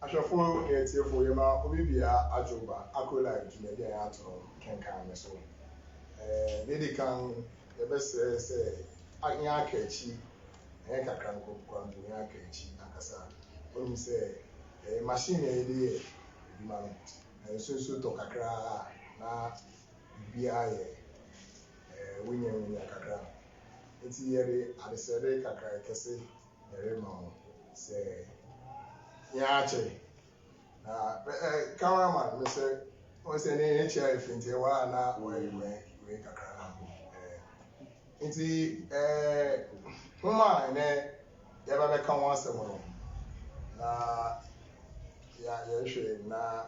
Ashafo get for Yama, Obibia, Ajoba, Akro like to maybe a Kenkan so. Lady can the best say, Anya Kechi, Eka Cranko, Quantunia Kechi, Nakasa. When we say a machine idea, man, and so to Kakra, na BIA, winning Kakra. It's here at the Sede Kakra, Kese, Remo, say, Yache. Cameraman, Mr. What's the name? If Ntiamoa na we kakra. Nti homa ne ya ba ka wan asem no. Na ya hwe na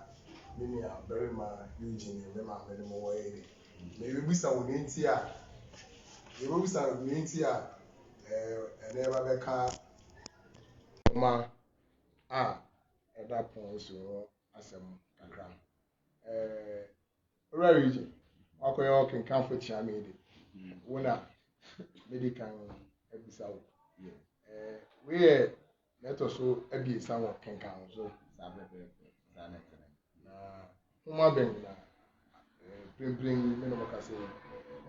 minia berima Eugene me ma me mo wa ere. Me bi bisa wo nti a. Ye bi bisa wo nti a ene ba ka homa at that point so asem kakra. Right, okay, Kenkan for Chamidi. Una medical episode. We let us so a be some of Kenkan so. Uma Bengna bring Menobacasi,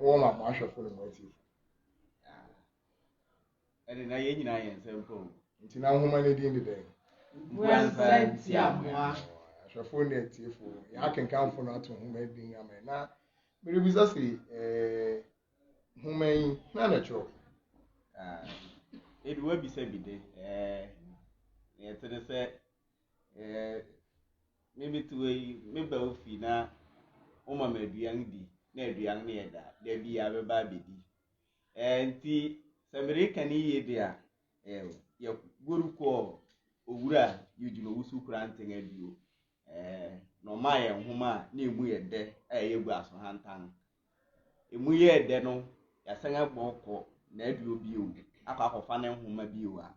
warm up Marshall for the motive. And in a year, I am simple. Until now, humanity in the day. Ntiamoa. Ashafo ne tiefo ya Kenkan for not to humanity amena. But we say human na natural. It will be said day. Maybe to a maybe of Fina, Oma may be young D, near the young near that, there be a baby. And tea, somebody can eat there. Your good call, Ura, you do no so granting a view. No, my and Homa, near we at there, a glass of hand tongue. If we are there, no, a singer boko, Ned will be you, a cup of fun and Homa be you are.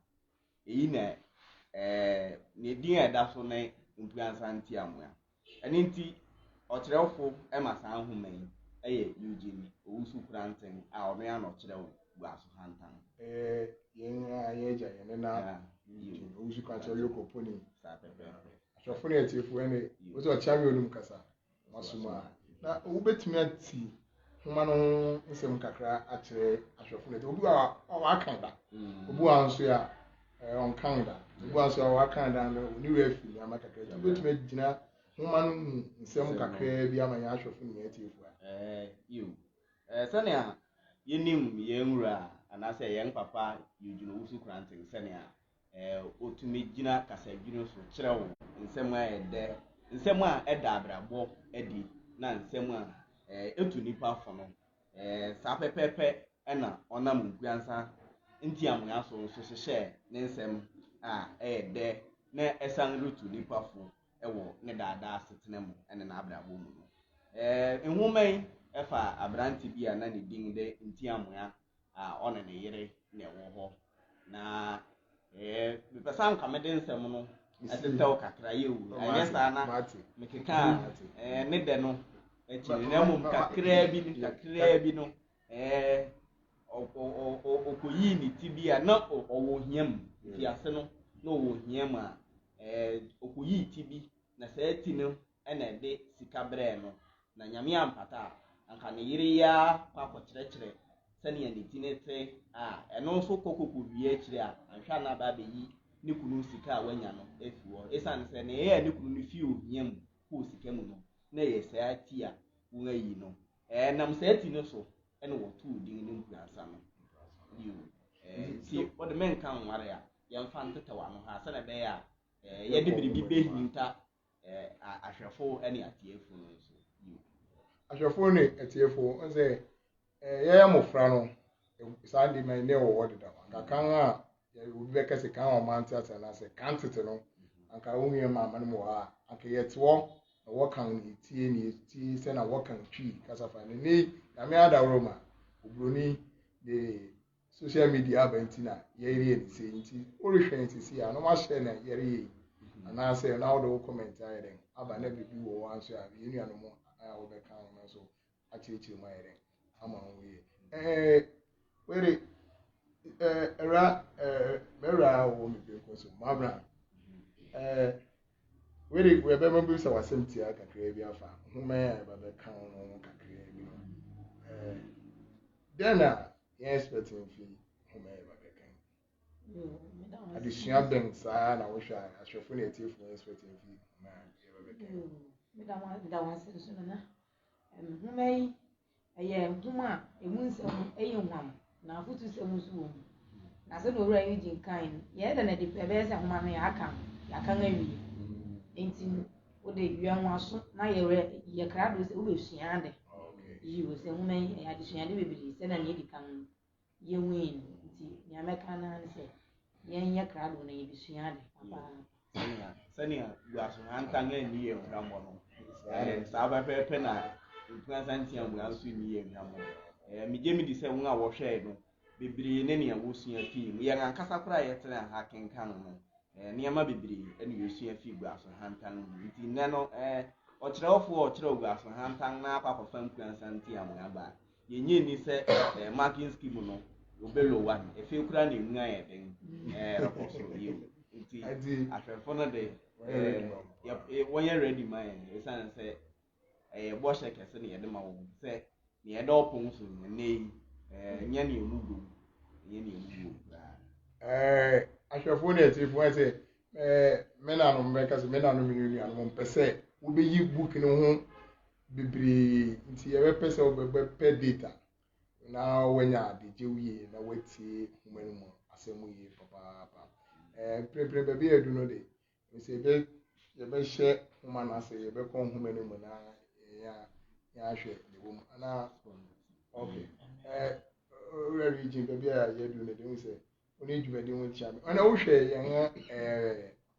Near that's on a Mpuaasa Ntiamoa. And inti, or trelful, Emma San Human, Eugene, Usu granting our man or trail glass of hand tongue. Age and now you can tell your pony. Ashafo tiefo ene was a champion Mukasa. Masuma. Na ubet me ati homa no nsem kakra atre ashafo ne obi a wakanda obi a nso ya on kanda obi a nso wakanda no ni we afi ama kakra ubet me gina homa no nsem kakra bi ama ya ashafo ne tiefo You sania yenim yenwura anase yen papa yujuno usu granting sania otumi gina kasa gino so kyerɛw nsɛm a ɛdɛ nsɛm a ɛda abrabɔ ɛdi na nsɛm a etu nipa afɔ no saa pɛpɛpɛ ɛna ɔnam Mpuaasa Ntiamoa so hyehyɛ ne nsɛm a ɛdɛ na ɛsan rutu nipa afɔ ɛwɔ ne daadaa asetena mu ɛne na abrabɔ mu no nhoma ɛfa abrante bi a na ne din de Ntiamoa a ɔne ne yere na ɛwɔ hɔ na person comedian semono atetew kakra yewu ayesa na mekeka ne de no echiri na mum kakra bi no okoyi ni tibia na owo hiam ti ase no na owo hiam a okoyi tibi na saa ti no na de sika bre no na nyame ampata anka ne yire ya kwa kyerɛkyerɛ sani ya nitinete eno so kokoku wie akiri a anhwa na ba be yi ne kunu sika a wanya no efuo esan se na ye ne kunu no fi ohiam ko sika mu no na ye saa ti a won ayi no nam saa ti no so ene wo tu din ne Mpuaasa no you ti o de men kan ware a ye mfa ntetawa no ha se na be ya ye de biribi be hinta ahwefo ene atiefo no so you ashafo ne atiefo onse ya mofra no sandi man ne wo wode da kan a ya obi be kase kan o man tiata na se kan tete no anka wo hia ma man mo ha anka ye tewo na wo kan ni tie ni ti se na wo kan twi kasa fa ni na me ada roma obroni de social media abentina ye rie ni se nti o rehwe nti si a no ma share na ye rie ana se na wo do comment ayere aba na bibi wo wan so a ye nuano mo a wo be kan na so a chichi ma yere ama we where era wo me be ko so mabra we remember so was empty aka create afa who may be count on kakre bi no then expecting fee who may be kan additional banks na we share ashrafo na etie for expecting fee na be kan me da wan se so na who may huma emu nsem hwam na afutu sem so wo na se no ora yi kan ye da na de pebe se huma no ya kan awi enti wo de wi anwa so na ye krado se wo be sua de yi wo se huma ya de sua de bebele se na ne di kan ye win enti ya meka na se ye krado na ye bi sua de papa sania guaso hanta nga ni ye hwammo no sa ba pepe na Mpuaasa Ntiamoa so ni ye hwammo megye mi di se won a wo hwe no bebre ne ne wo sua fi ye ankasa kora ye tena ha Kenkan no niama bebre ene ye sua fi guaso hanta no nti ne no ochirewfo guaso hanta na akwafa Mpuaasa Ntiamoa ba ye nye ni se marking scheme no obelo one efe kura na enwa ye den rekoso ye nti afefo no de wonye ready man esan se bo she kese ne yede ma wo se ne yede opon so ne nya ne emugo ahwefo na etie fo se me na no me kase me na no me nua no mpese wo be yi book no ho bibiri nti ye be pese wo be pe data na wanya adeje wiye na watie humanu mu asemu yi papa pre be be edu no de se be ye be hye huma na se ye be kon humanu mu na ya hwe ne wo mu ana okay region be bia ye do ne de se oni dwumadi ho tia me ana wo hwe ye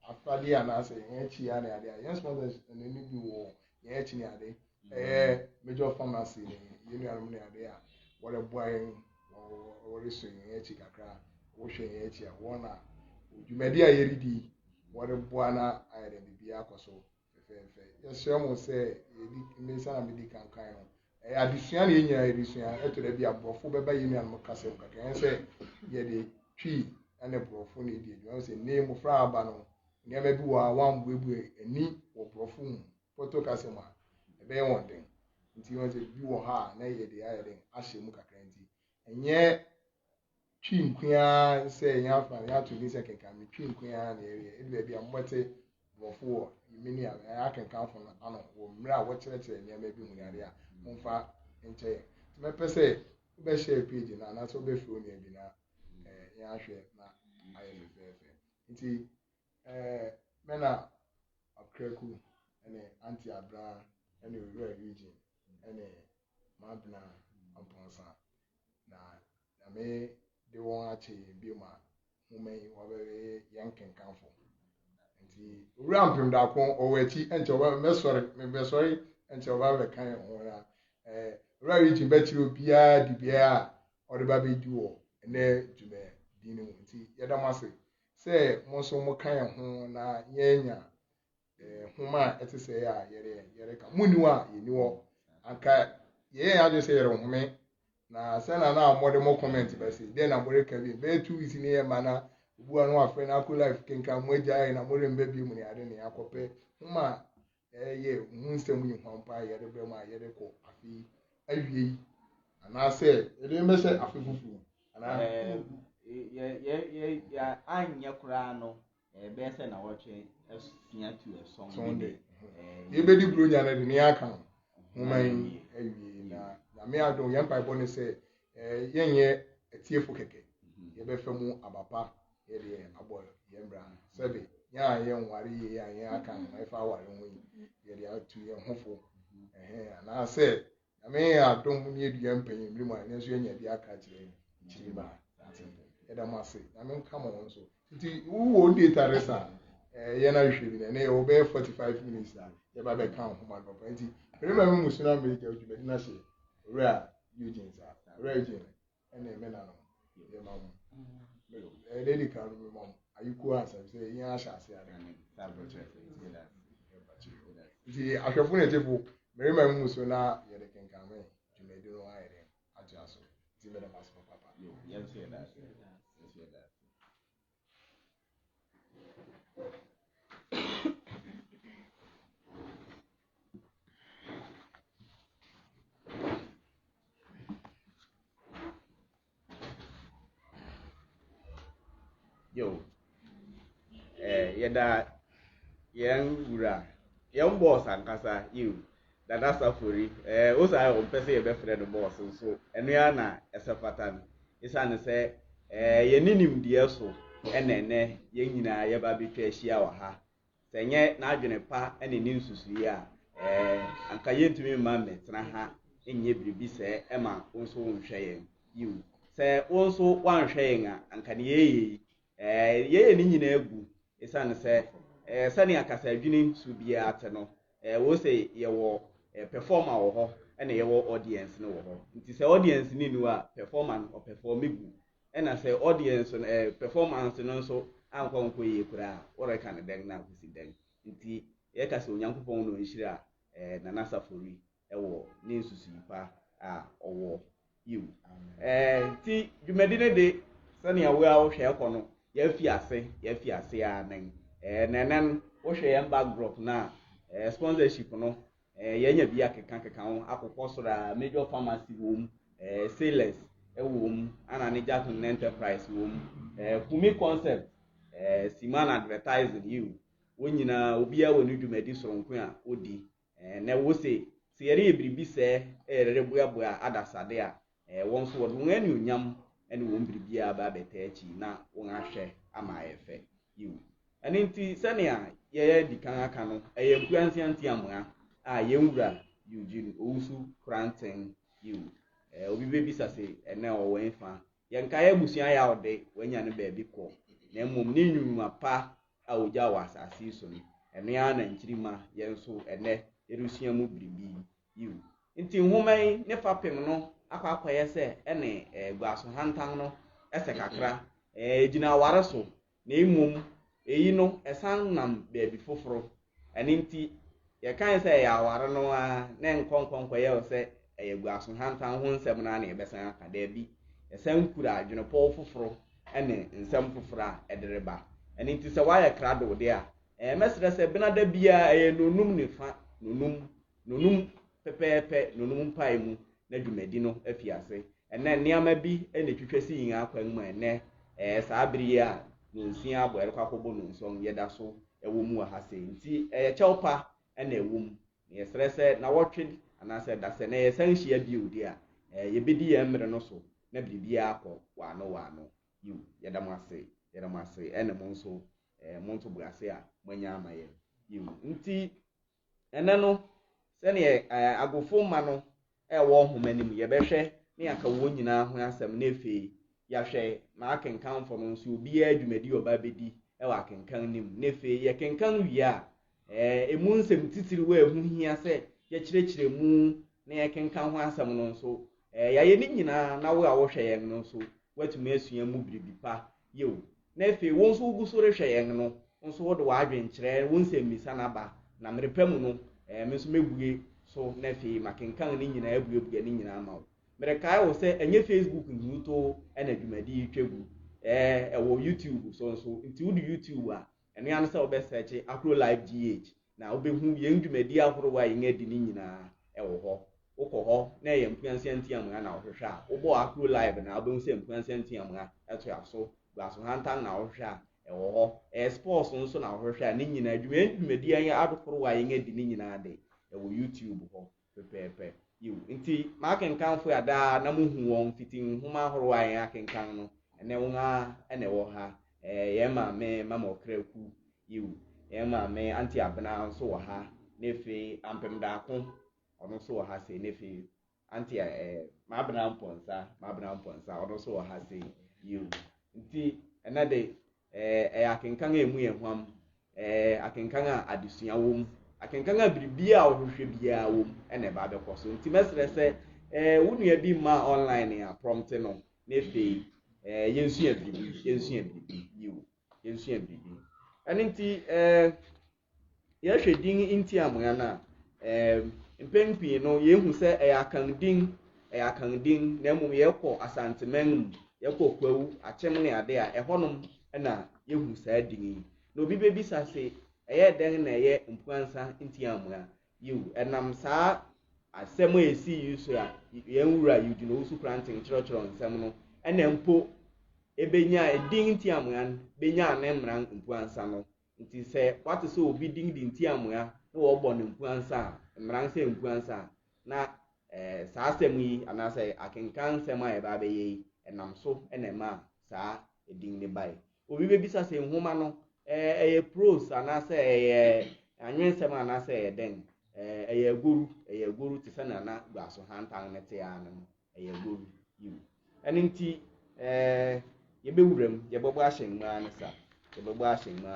afade ana se ye chi ya na ade ya sponsors ne ni bi wo ye chi ni ade major pharmacy ne ye nua no ne ade a what a boy or so ye chi kakra wo hwe ye chi a wona dwumadi a ye ridi what a boy na ayede bibia akoso fefe ye hye mo se ye di me sana me di kankan no adisua na enya adisua eto da bi abrofo beba yi nua no kase mo kakra se ye de twi ane brofo na di adwuma se ne mo fra aba no ne ma bi wa wan buebu ani wo brofo mu foto kase ma ebe ye won den nti won se bi wo ha na ye de aye den ahye mu kakra nti enye twi nkua se nya fa ya to bi se Kenkan mi twi nkua na ye edu bi ambote brofo wo mini a Kenkan fo na ano wo mra wo kire ne ma bi mu yare a monfa nche me pese be share page na so be fro ne bi na ya hwe na aye fefe nti me na Akro ene anti abra ene rural region ene mabna Mpuaasa na me de won ache bi ma humai wo be Kenkan fo nti urampim da kon owachi enche wo me sorry enche wo be kan wona rural region beti obia di bia o de ba be di wo ene djume di ni nti yeda mase se mo so mo kan ho na yenya huma etese ya yere ka muniwa yeniwo anka ye ya jo se yere hume na se na amode mo comment ba se de na more ka bi be 2 weeks ni e mana ubu anu afa na ko life Kenkan mo agya na more mbe bi mu ni ade ne akope huma ye hunsem yi hwampa yere be ma yere ko afi awie ana se ede me se afi fufu ana ya anya kura no be se na woche asia tu Sunday ye be di bro nya na de ni aka human awie na me adon yan pa bo ne se yenye etiefo keke ye be famu abapa ye de abo ye mbra sebe nya ye nware ye ya ye aka na fa ware ho ye de atu ye hofo na se na me adon ni edu yan panyin mi mo na so nya bi aka kire chiriba eda mase na me nka mo so nti wo data resa ye na hwe bi na ye obe 45 minutes na ye ba be kan ho ma no nti remember me musuna me je oju be na she ora Eugene sa ora Eugene ene me na no ye ma mo lady kan me mom ayuko asa say yin asha ase ada sa bro che nti ahwefo na tefo remember me musuna ye de Kenkan me jumedi no ayere aja so nti me da mas papa yes that yo yɛda yɛn wura yɛn boss ankasa you dada safori osa ayɛ ɔmpɛ sɛ yɛbɛfrɛ no boss nso ɛno ya na ɛsɛ fata no ɛsiane sɛ yɛne nimdeɛ so ɛnɛ yɛn nyinaa yɛba bɛtwa ahyia wɔ ha sɛ nyɛ n'adwene pa ɛne ne nsusuyi a anka yɛntumi mma mmɛtena ha ɛnyɛ biribi sɛ ɛma wo nso wonhwɛ yɛn you sɛ wo nso woanhwɛ yɛn a anka ne yɛyɛ ne nyinaa gu ɛsiane sɛ sɛnea kasadwene so biara te no wo sɛ yɛwɔ performer wɔ hɔ ɛna yɛwɔ audience no wɔ hɔ nti sɛ audience ni nu a performer no ɔperforme gu ɛna sɛ audience no performance no nso ankɔ yie koraa wɔreka ne dɛn na akosi dɛn nti yɛka sɛ onyankopɔn no nhyira nana safori ɛwɔ ne nsusuyi pa a ɔwɔ yiw nti dwumadi no de sɛnea wo a wohwɛ ɛkɔ no yɛafi ase a nan nɛnɛn wohwɛ yɛn backdrop na sponsorship no yɛnya bi akeka ho akokɔ soro a major pharmacy wɔ mu sailors ɛwɔ mu ana ne Jackson enterprise wɔ mu Kumi concept Siman advertising you wɔn nyinaa obiara wɔ ne dwumadi soronko a odi na wo se sɛ yɛreyɛ biribi sɛ ɛreboaboa adasade a wɔn nso wɔde wɔn anuonyam ɛne wɔn biribiara ba abɛtɛ akyi na wɔn ahwɛ ama ayɛfɛ you ɛne nti sɛnea yɛyɛ di kan aka no ɛyɛ Mpuaasa Ntiamoa a yɛnwura Eugene Owusu Kranten you obi bebisa sɛ ɛnɛ ɔwɔ mfa yɛnka yɛ abusua yɛ ɔde wɔanya ne baabi kɔ na mmom ne nnwuma pa a ogya wɔ asase so no ɛno ya na nkyirima yɛn nso ɛnɛ yɛresua mu biribi you nti nhoma yi ne fapem no akɔyɛ sɛ ɛne guaso hantan no ɛsɛ kakra gyina aware so na mmom eyi no ɛsan nam baabi foforo ɛne nti yɛkan sɛ ɛyɛ aware no a na nkɔnkɔnkɔyɛ sɛ ɛyɛ guaso hantan ho nsɛm na yɛbɛsan aka daabi ɛsan kura adwenepɔw foforo ɛne nsɛm foforo a ɛdereba ɛne nti sɛ wayɛ krado de a mɛsrɛ sɛ benada bia ɛyɛ nonum nefa nonum pɛpɛɛpɛ nonum mpae mu na dwumadi no afi ase ɛnɛ nneɛma bi ɛna twitwa si yin akwan mu ɛnɛ saa bere yi a nonsia abɔ ɛrekɔ akɔbɔ nonson yɛda so ɛwɔ mu wɔ ha sɛ nti ɛyɛ kyɛw pa ɛna ɛwɔ mu na yɛsrɛ sɛ na wɔtwe anaasɛ da sɛ na yɛsan hyia bi odi a yɛbɛdi yɛn mmerɛ no so na biribiara akɔ wano yiw yɛda mo ase ɛna mo nso bu ase a moanya ama yɛn yiw nti ɛnɛ no sɛnea agofo ma no ɛwɔ nhoma nim yɛbɛhwɛ ne aka wɔn nyinaa ho asɛm na efei yɛahwɛ ma akenkanfo no nso obiara dwumadi ɔba bɛdi ɛwɔ akenkan nim na efei yɛkenkan wie a emu nsɛm titiri wɔ ehu hia sɛ yɛkyerɛkyerɛ mu na yɛkenkan ho asɛm no nso yɛayɛ ne nyinaa na wo a wohwɛ yɛn no nso watumi asua mu biribi pa yew na efei wɔn nso gu so rehwɛ yɛn no nso wode w'adwenkyerɛ wɔn nsɛm misa n'aba na mmerepɛ mu no me nso mebue so na efei makenkan ne nyinaa ebuebue ne nyinaa ma wo merekae wo sɛ ɛnyɛ Facebook nhuto ɛna dwumadi twegu ɛwɔ YouTube so nso nti wode YouTube a ɛno ya no sɛ wobɛsɛkye Akro Live GH na wobɛhu yɛn dwumadi ahorow a yɛn adi ne nyinaa ɛwɔ hɔ wokɔ hɔ na ɛyɛ Mpuaasa Ntiamoa na wohwehwɛ a wobɔ Akro Live na wobɛhu sɛ Mpuaasa Ntiamoa ɛto aso glaso hantan na wohwehwɛ a ɛwɔ hɔ sports nso na wohwehwɛ a ne nyinaa dwumadi yɛn adokoro a yɛn adi ne nyinaa de ɛwɔ YouTube hɔ pɛpɛɛpɛ yiw nti makenkanfo ya daa na muhu wɔn fiti nhoma ahorow a yɛn akenkan no ɛnɛ wɔn a ɛna ɛwɔ ha yɛn maame mama ɔkraku yiw yɛn maame anti abena nso wɔ ha na efei ampem daako ɔno nso wɔ ha sɛ na efei anti mabena mponsa ɔno nso wɔ ha sɛ yiw nti ɛna de ɛyɛ akenkan a emu yɛn hwam akenkan a adesua wɔ mu akenkan a biribi a ɔhwehwɛ biara wɔ mu ɛna ɛba abɛkɔ so nti mɛsrɛ sɛ wo nua bi ma online a prompt no na efei yɛnsua biribi yiw yɛnsua biribi ɛne nti yɛhwɛ din Ntiamoa na mpɛn pii no yɛhu sɛ ɛyɛ akandin na mmom yɛkɔ asanteman mu yɛkɔ kwawu akyɛm ne ade a ɛhɔnom ɛna yɛhu saa din yi na obi bɛbisa sɛ ɛyɛ dɛn na ɛyɛ Mpuaasa Ntiamoa yiw ɛnam saa asɛm a esi yi so a yɛn wura Eugene Owusu Kranten kyerɛkyerɛ nsɛm no ɛna mpo ebenya edin Ntiamoa benya ne mmran Mpuaasa no nti se what so obi ding di Ntiamoa na wo bo ne Mpuaasa mmran se Mpuaasa na saa asɛm yi anase akenkan sɛm a eba bɛyɛ enam so enema saa edin ne bai obi bebisa se nhoma no ɛyɛ pros anase ɛyɛ anwensɛm anase ɛyɛ den ɛyɛ goru te sɛ na gbaso hantan ne te ano ɛyɛ goru yiw ɛne nti yɛbɛwuram yɛbɛbɔ ahyɛnmaa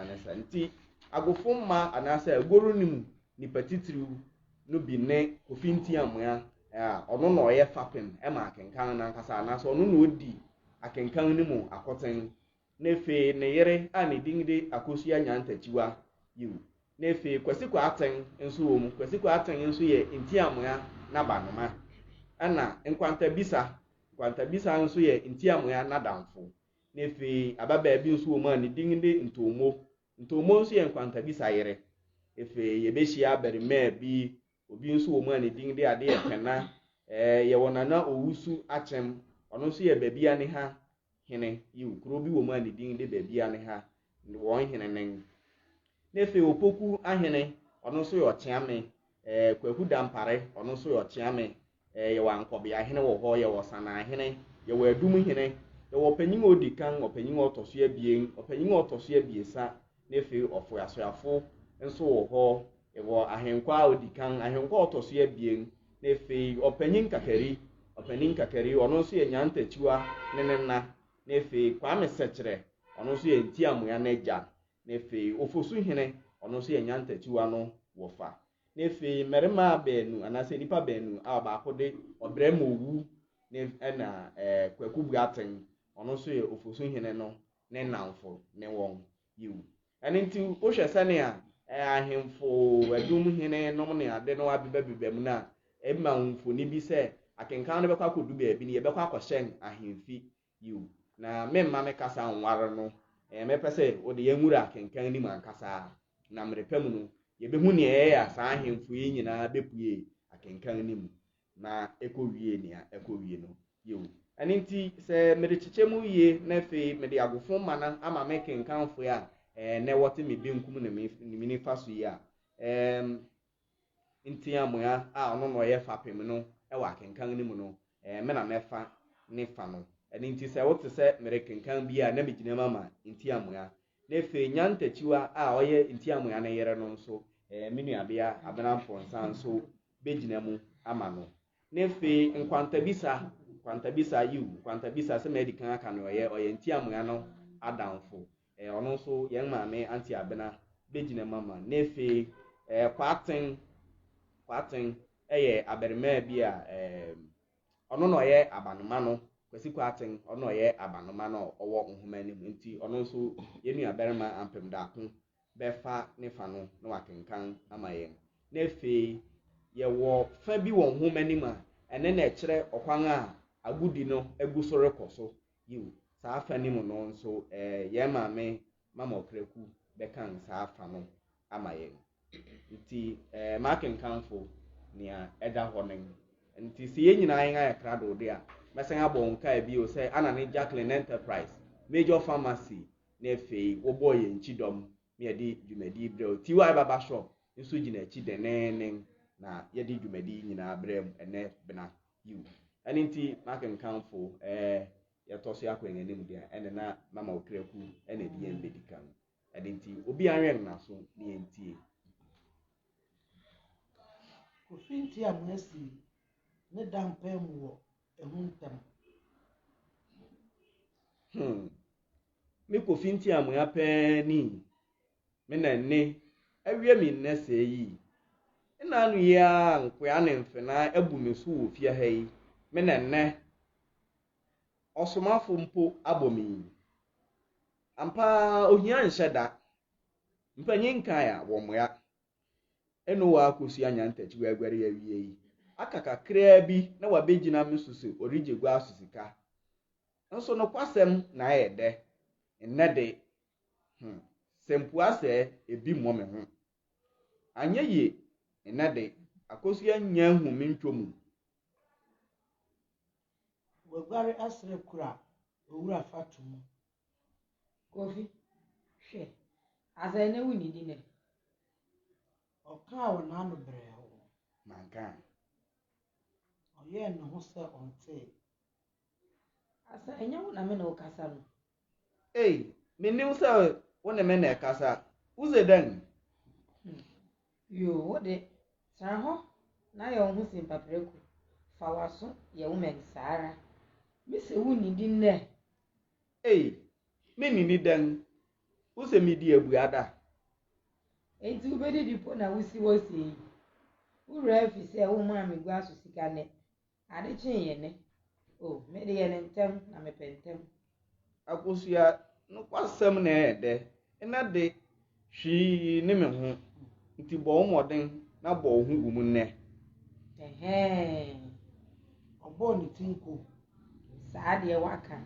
ne sa nti agofo mma anase goru nim nipa titiriw no bi ne Kofi Ntiamoa ɔno na ɔyɛ fapem ɛma akenkan na nkasa anase ɔno na odi akenkan ne mu akoten nefe ne yere a ne dingde Akosua Nyantachiwa yiw nefe Kwasiko Aten nso wɔ mu Kwasiko Aten nso yɛ Ntiamoa na banoma ana nkwanta bisa nso yɛ Ntiamoa na damfo nefe ababa bi nso wɔ mu a ne dingde Ntomo nso yɛ nkwanta bisa yere efe yebehia berima bi obi nso wɔ mu a ne dingde ade yɛ pena yɛ wonana owusu achem ɔno nso yɛ babia ne ha hene yiw kuro bi wɔ mu a ne dingde babia ne ha wɔn hene nen nefe opoku ahene ɔno nso yɛ ɔkyeame kwaku dampare ɔno nso yɛ ɔkyeame yɛ wɔ ankɔbe ahene wɔ hɔ yɛ wɔ sana ahene yɛ wɔ adum hene yɛ wɔ panyin odi kan ɔpanyin ɔtɔso abien ɔpanyin ɔtɔso abiesa nefe ɔfo asoafo nso wɔ hɔ yɛ wɔ ahenkwa odi kan ahenkwa ɔtɔso abien nefe ɔpanyin kakari ɔno nso yɛ Nyantachiwa ne nena nefe Kwame Sekyere ɔno nso yɛ Ntiamoa n'agya nefe ofosu hene ɔno nso yɛ Nyantachiwa no wɔfa nefe mmarima baanu anase nipa baanu a baako de ɔbrɛma owu ne ɛna Kwaku Buaten ɔno nso yɛ ofosu hene no ne namfo ne wɔn yiw ɛne nti wohwɛ sɛnea ahemfo adum hene nom ne ade no abebɛbebɛ mu na ema mfoni bi sɛ akenkan no bɛkɔ akɔdu baabi ne yɛbɛkɔ akɔhyɛn ahemfi yiw na memma mekasa nware no mepɛ sɛ ode yɛnwura akenkan ni mu ankasa na mmerepɛ mu no yɛbɛhu ne ɛyɛ saa ahemfo yi nyinaa bɛpue akenkan ni mu na ɛkɔwie nea ɛkɔwie no yiw ɛne nti sɛ mede kyekyɛ mu yie na afei mede agofo ma na ama me kenkanfo a na wɔte me benkum ne me nifa so yi a Ntiamoa a ɔno na ɔyɛ fapem no ɛwɔ akenkan ne mu no me na mɛfa ne fa no ɛne nti sɛ wote sɛ mere kenkan bi a na megyina mama Ntiamoa na afei Nyantachiwa a ɔyɛ Ntiamoa ne yere no nso me nuabea Abena Mponsa nso begyina mu ama no na afei nkwanta bisa sɛ medi kan aka no ɔyɛ Ntiamoa no adamfo ɔno nso yɛn maame anti Abena begyina mama na afei Kwaten ɛyɛ aberima bi a ɔno na ɔyɛ abanoma no Kwasiko Aten ɔno na ɔyɛ abanoma no ɔwɔ nhoma ne mu nti ɔno nso yɛnua aberima ampem daako bɛfa ne fa no na wakenkan ama yɛn na afei yɛwɔ fa bi wɔ nhoma ne mu a ɛne na ɛkyerɛ ɔkwan a agudi no agu so rekɔ so yiw saa fa ne mu no nso yɛn maame mama okraku bɛkan saa fa no ama yɛn nti makenkanfo nea ɛda hɔ nen nti sɛ yɛn nyinaa yɛn ayɛ krado de a mɛsɛn abɔ nkaa bi o sɛ ana ne Jacqueline Enterprise Major Pharmacy na afei wɔbɔ yɛn nkyidɔm na yɛde dwumadi brɛ tiwa baba shop nso gyina akyi denenen na yɛde dwumadi nyinaa brɛ mu ɛnɛ bena yiw ɛne nti makenkanfo yɛtɔ so akɔ yɛn anim deɛ ɛne na mama okraku ɛna di yɛn bɛdi kan ɛne nti obi anwɛn na so ne yɛn tie Kofi Ntiamoa si ne dampa mu wɔ ɛho ntam me Kofi Ntiamoa pɛni me na ne awie me nne sɛ yi ina no ya nkoa ne mfena abu me so wɔ fie ha yi me na ne ɔsomafo mpo abɔ ampa ohia nhyɛ da mpanyin kan a wɔ moya eno wa Akosua Nyantachiwa aguare ya wie yi aka kakra bi na wabegyina me susu origye gua asusika nso no kwasɛm na ayɛ dɛ nnɛ de sɛ Mpuaasa ebi mmɔ me ho anya ye nnɛ de Akosua nya hu me ntwom waguare asre kura owura fatum Kofi. Hwe. Asa na wuni di ne. Oka wo na no brɛ ho. Mankan. Oye ne ho sɛ onte. Asa enya wo na me na okasa no. Me ni usa wona me na kasa. Uze dan. Yo, wo de san ho na ye ho simpapreku. Fa waso ye wo men sara. Me se wuni di ne. Me ni dan. Uze mi di abuada. Enti ubedi dipo na wusi wosi. Ura fi se wo ma me gua so sika ne. Ade chin ye ne. Me de ye ne ntem na me pentem. Akosua no kwasem na ede. Ena de hwi ne me ho. Nti bo moden na bo ho gumu ne. Obo ni tinko. Saa de waka.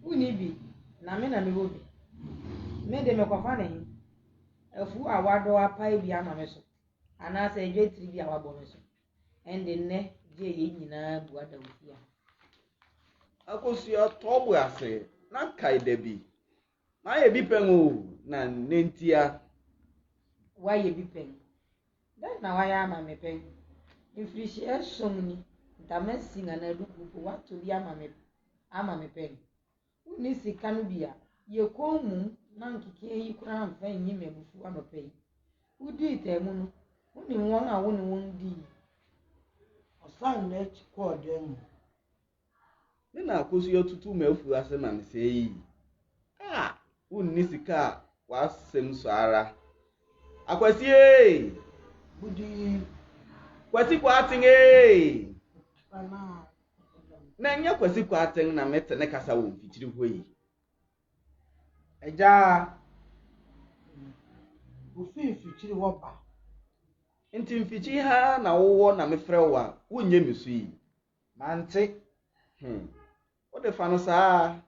Uni bi na me wo bi. Me de me kwafa ne hin. Afu awado apai bi ama me so. Ana se edwetiri bi awabo me so. Ende ne je ye nyina buada ofia. Akosua tobu ase na kaide bi. Na ye bi pengo na nentia. Wa ye bi pen. Dan na wa ya ama me pen. Infrishi esomni. Damasi nga na dukupo watu bi ama me pen. Uni sikanu bia ye komu na nkike yi kura mfa nyi mebufu anopai. Udi temu no. Uni won a woni won di. Osan na chiko den. Me na akosua tutu mafu ase ma me sei. Uni sika wa sem so ara. Akwasi Budi kwasi kwatin ana na nya kwasi kwatin na mete ne kasa wo mfitiri hoyi. eja ofi fichiri wo ba. Nti mfichi ha na wowo na mefrɛ wa wonye misu yi. Mante. O de fa no saa.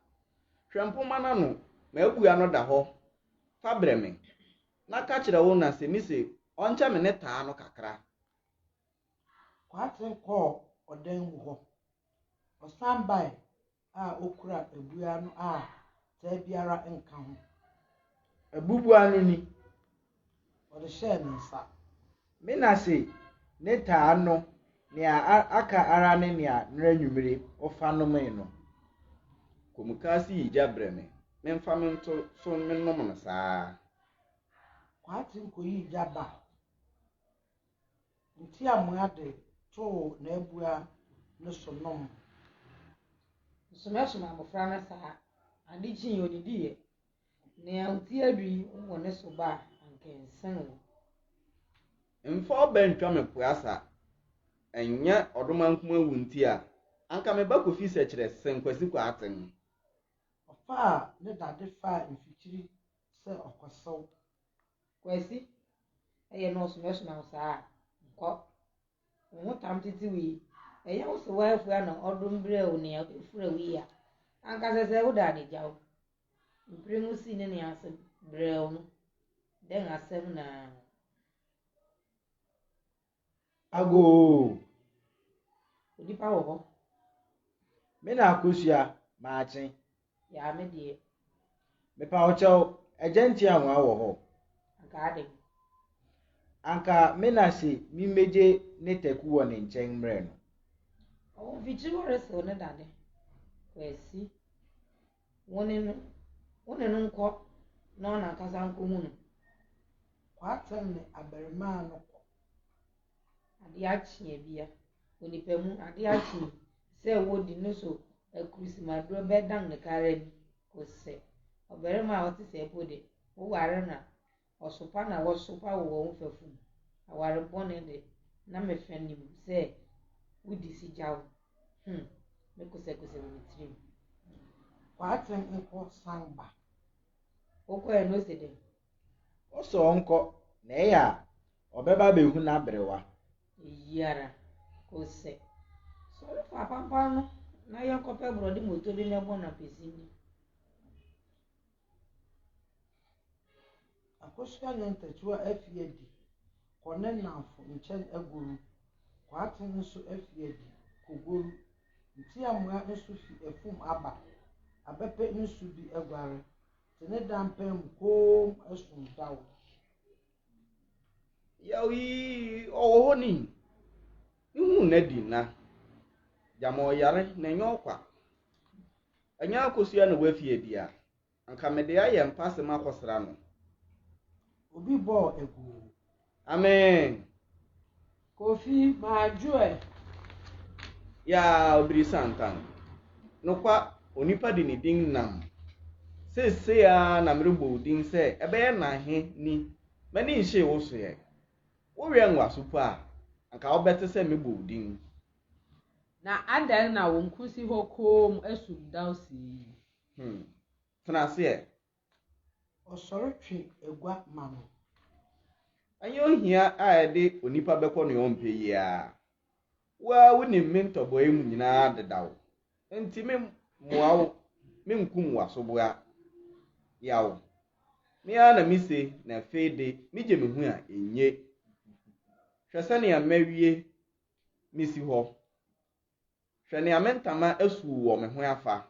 Hwempoma na no ma abua no da ho. Fa breme. Na ka kire wo na se mi se oncha me ne taa no kakra. Kwatin ko odan mu ho. Osan bai okura abua no ta biara nka ho. Abubua no ni. O de share nsa. Me na se ne taa no ne aka ara ne ne nra nwumire ofa no me no. Komukasi ija breme. Memfa me nto so me nom no saa. Kwatin ko yi jaba. Ntiamoa de to na abua no so nom. Sumesuma mofra na saa. Ade chin yo didi ye. Ne anti adui wo ne so ba ankensen wo. Mfa obentwa Mpuaasa. Enya odomankum awu nti a anka me ba kofi sekire senkwasi kwaten. Ofa ne dade fa mfichiri se okosew. Kwasi eye no sumesuma saa. Nko. Wo tam titi wi. Eye wo so wa afua na odum bre wo ne afura wi ya. Anka sese wo da de jaw. Mpremu si ne ase bre wo no. Den asem na Ago. odipa wo ho. Me na akosua maachen. Ya me de. Me pa ocho Ntiamoa wo ho. Aka Anka me na se mi meje ne teku wo ne nchen mre no. O vichi wo reso ne dade. Kwesi. Wone no nko na na kasa nko mu no. Kwatin ne aberma no ko. Ade achi bia. Onipa mu ade achi se wo di no so akusimadro bedan ne kare ni ko se. Oberma o ti se pode. Wo ware na osopa na wo sopa wo mfafu. Aware bone de na me fani mu se wudi si jaw. Me ko se wo trim. Kwatin nko samba. Oko e no se de. Oso nko na ya obeba behu na brewa. Yara ko se. So fa pampa no na ye ko pe brodi moto bi na bo na pesini. Akosua nyantatua afiedi. Kone nafo nchen aguru. Kwatin nso afiedi koguru. Ntiamoa nso fi efum aba. Abepe nso bi agware. te ne dampem kom esum dawo. Yawi owo ni. Ihu na di na. Jamo yare na nyokwa. Anya akosia no wafie bia. Anka me de aye mpase makosra no. Obi bo egu. Amen. Kofi ma joy. Ya obiri santan. Nokwa onipa di ni din nam. Se ya na mrebo din se ebe ye na he ni. Mani nhye wo so ye. Wo we nwa supo a anka obete se mebo din. Na adan na wo nkusi ho kom esum dawsi. Tena se Osoro twe egwa mamo. Anyo hia a ede onipa bekọ no ompe ya. Wa woni mentobo emu nyina dedawo. Enti me muawo me nkum wasoboa yawo. Me ana mise na fede meje me hu a enye. Hwese ne amawie misi ho. Hwe ne amentama asu wo me ho afa.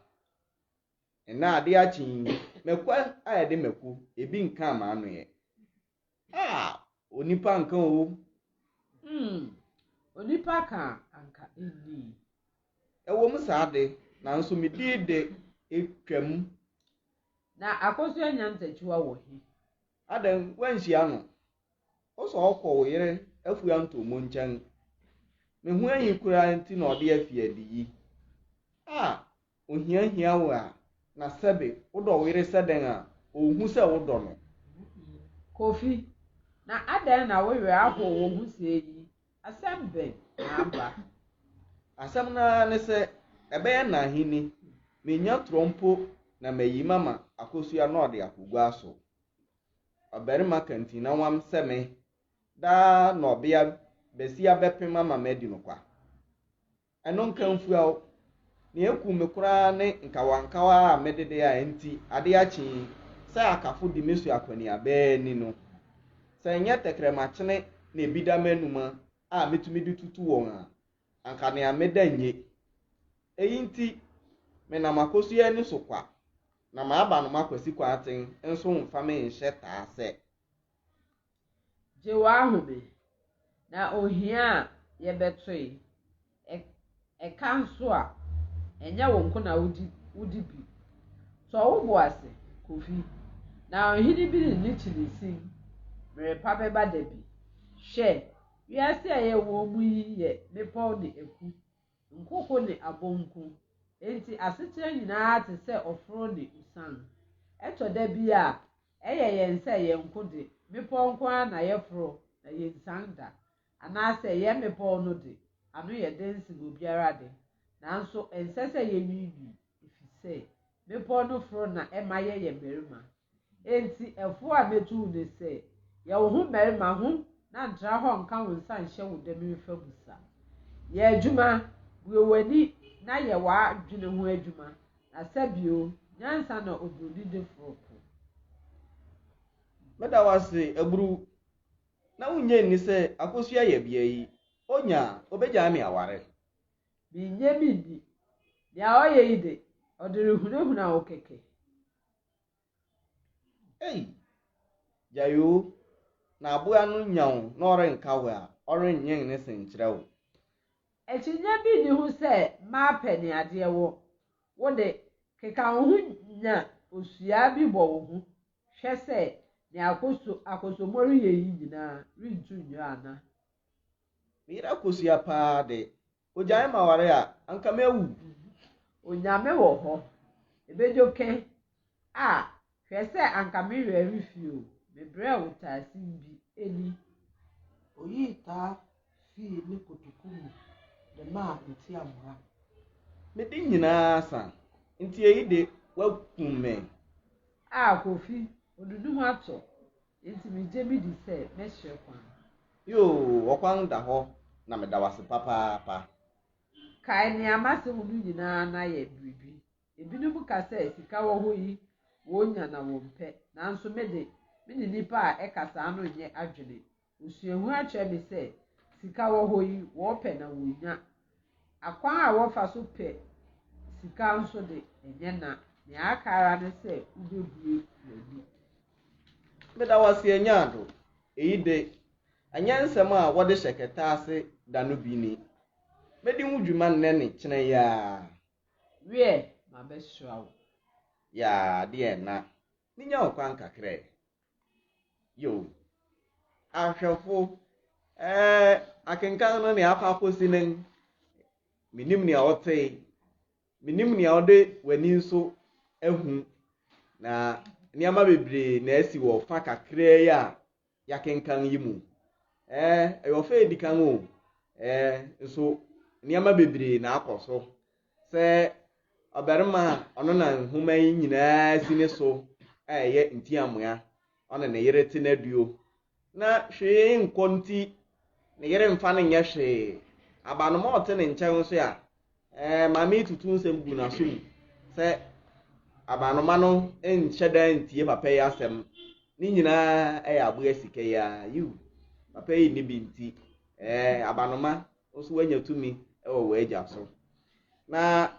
Na ade achin mekwa a ede meku ebi nka ma anu ye. Onipa nka o. Onipa ka anka eni. Ewo mu saade na nso me de etwam. Na akoso anya ntachiwa wo hi. Adan wanhia no. Oso okọ wo yere afu ya ntomo nchan. Me hu anyi kura nti na ode afi adiyi. Ohia wo a na sebe wodo wo yere seden a ohu se wodo no. Kofi na adan na wo we aho wo hu se yi. Asembe na aba. Asem na ne se ebe ya na hini menya trompo na mayi mama akosua na ode akogwa so. Oberima kantina wam seme da na obia besia bepe mama medi no kwa. Eno nkamfu a ne eku me kura ne nkawankawa a medede a enti ade achi se akafo di mesu akwani abe ni no. Se nya tekrema chene na ebida manuma a metumi di tutu won a anka ne ameda nye. Eyi nti me na makosua ni so kwa na ma aba no makwasi kwa aten enso mfa me nhye taa se Je wa ahome na ohia ye betoi eka nso a enya wo nko na wudi bi so wo boase Kofi na ohidi bi ni chilisi mere pa beba da bi hye wiase a ye wo mu yi ye mepaw ne eku nkoko ne abonku enti asetere nyina te se ofro ne usan eto da bi a eye ye nse ye nkode mepaw nko na ye fro na ye nsanda anase ye mepaw no de anu ye densi obiara de nanso ensese ye nwiwi ifise mepaw no fro na ema ye merima enti efo a metu ne se ye wo hu merima hu na ntra ho nka wo nsa nhye wo de mefa busa ye adwuma buwani na ye wa adwene ho adwuma na sabio nyansa na obrodi de fropo meda wase eburu na unye ni se akosua ye bia yi onya obeja mi aware bi nye bi ya oye ide odere hunahuna okeke jayo na abu anu nyawo na ore nkawe a ore nyen ne senkyerɛwo echinya bi ni hu se ma peni ade wo de keka ho nya osua bi bo wo hu hwɛ se ne akoso mori ye yi nyina rintu nyo ana mira akosua pa de ojan ma ware a anka mewu onyame wo ho ebejoke hwɛ se anka me hwɛ refio mebre wo tasi bi eni Oyi ta fi ni kotokumu de ma Ntiamoa. me din nyina san nti eyi de wakume Kofi odudu ho ato enti me je bi di se me hye kwan yo okwan da ho na me da wase papa kai ne amase hu nyina na ye bibi ebinum ka se sika wo ho yi wonya na wo mpe nanso me ni nipa a ekasa anu nye adwene osuahu akyerɛ me se sika wo ho yi wo pe na wonya akwan a wo fa so pe sika nso de enye na nea aka ara ne sɛ wobɛbue w'ani. Meda wase anyado. Eyi de anya nsɛm a wɔde hyɛ kɛta ase da no bi ni. Medi ho dwuma nnɛ ne kyene ya. Wie ma bɛhyira wo. Ya de na. Ninya wo kwan kakra. Yo. Ahwɛfo akenkan no ne akwa akosi nen. Minim ne ɔte. Minim ne ɔde w'ani nso ehu na nneɛma bebree na esi wɔ fa kakra yi a yakenkan yi mu. Ɛyɛ fa edikan o. Nso nneɛma bebree na akɔ so. Sɛ ɔbarima ɔno na nhoma yi nyinaa si ne so ɛyɛ Ntiamoa. Ɔno ne yere te na duo. Na hwee nkɔ nti ne yere mfa ne nyɛ hwee. Abanoma ɔte ne nkyɛn nso a maame tutu nsɛm gu na so mu. Sɛ abanoma no nhyɛ da ntie papa yi asɛm. Ni nyinaa ɛyɛ aboa sika ya you. Papa yi ni bi nti abanoma nso wanya tumi ɛwɔ w'agya so. Na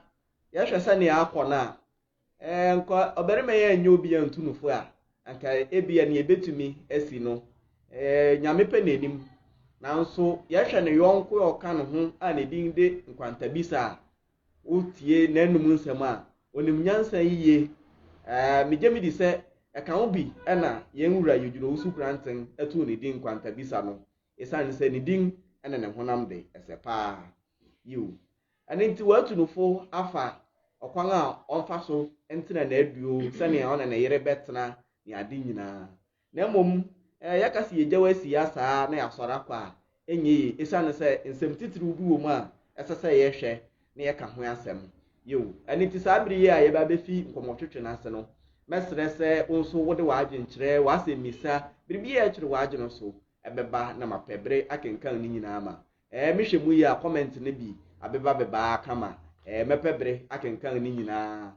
yɛhwɛ sɛ ne akɔ na nkɔ ɔbarima yɛ anyo obi antunufo a anka ebia ne ebetumi asi no nyame pɛ n'anim. Nanso yɛhwɛ ne yɔnko ɔka ne ho a ne din de nkwantabisa a wotie n'anum nsɛm a onim nyansa yiye. Megye me di sɛ ɛka ho bi ɛna yɛn wura yɛdwuro wusu kranten ɛto ne din nkwantabisa no. Esan sɛ ne din ɛna ne honam de ɛsɛ paa. Yo. Ɛne nti watunufo afa ɔkwan a ɔmfa so ntena na aduo sɛnea ɔna ne yere bɛtena ne ade nyinaa. Na mmom yɛka si yɛgya wasi asaa na yɛasɔre akɔ a enyi esan sɛ nsɛm titiri bi wɔ mu a ɛsɛ sɛ yɛhwɛ na yɛka ho asɛm. Yo. Ɛne nti saa bere yi a yɛba befi nkɔmɔtwetwe n'ase no. Mesrɛ sɛ nso wode w'adwenkyerɛ w'asɛm misa biribi a ɛkyerɛ w'adwene so ɛbɛba na mapɛbre akenkan ne nyinaa ma. Mehwɛ mu yi a comment ne bi abeba kama. Mepɛbre akenkan ne nyinaa.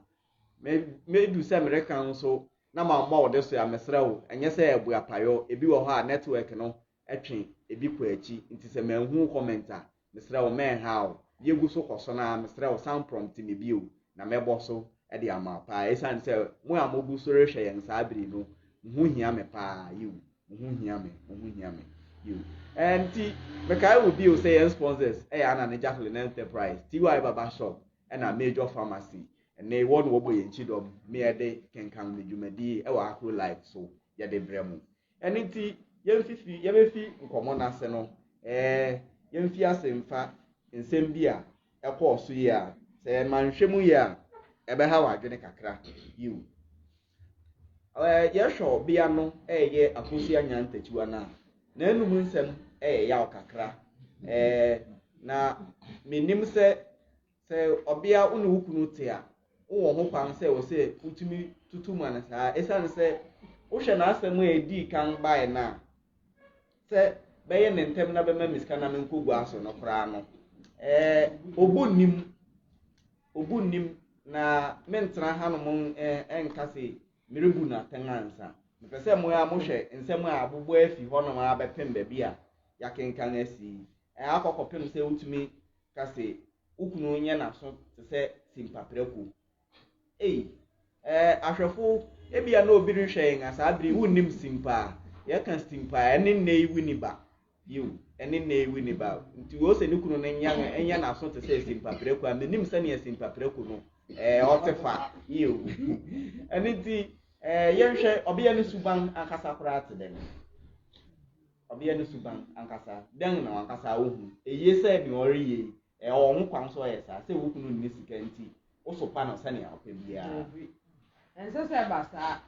Medu sɛ mereka nso na ma wode so ya mesrɛ wo ɛnyɛ sɛ ɛbu apayo ebi wɔ hɔ a network no ɛtwe ebi kɔ akyi nti sɛ manhu comment a mesrɛ wo menha wo yegu so kɔso na mesrɛ wo sound prompt me bio na mɛbɔ so ɛde ama paa esan sɛ mo a mogu so rehwɛ yɛn saa bere no ho hia me paa you ho hia me you nti mekae wo bio sɛ yɛn sponsors ɛyɛ ana ne Jacqueline Enterprise TY Baba Shop ɛna Major Pharmacy ɛne wɔn wɔbɔ yɛn chidom me yɛde Kenkan ne dwumadi ɛwɔ Akro live so yɛde brɛ mu ɛne nti yɛbɛfi nkɔmɔ n'ase no yɛmfi asɛmfa nsɛm bi a ɛkɔɔ so yi a sɛ manhwɛ mu yi a ɛbɛha w'adwene kakra you yɛhwɛ bia no ɛyɛ akosi anya ntachiwa na enum nsɛm ɛyɛ yaw kakra na menim sɛ ɔbea unu wukunu te a wo ho kwan sɛ wo sɛ utumi tutu mu ana saa esan sɛ wo hwɛ na asɛm a edi kan bae na sɛ bɛyɛ ne ntem na bɛma miska na menkogu aso no koraa no obu nim na mentena hanom enka se merebu na tenansa mepɛ sɛ mo ya mo hwɛ nsɛm a abobɔ afi hɔnom a bɛpem baabi a yakenkan asi akɔkɔpem sɛ utumi ka se ukunu nyɛ na so te sɛ simpapreko ahwɛfo ebia na obi rehwɛ yɛn asa abiri wunnim simpa yɛka simpa ɛne nne winiba you ɛne nne winiba nti wo sɛ ne kunu no nyɛ na so te sɛ simpapreko a menim sɛ ne simpapreko no ɔtefa you ɛne nti yɛhwɛ ɔbea ne suban ankasa koraa te dɛn ɔbea ne suban ankasa dɛn na ankasa ohu eye sɛ bi ɔreyɛ ɔho kwan so ɔyɛ saa sɛ wo kunu ne sika nti osopa no sɛ ne ɔpɛ biara ɛnsɛ sɛ basa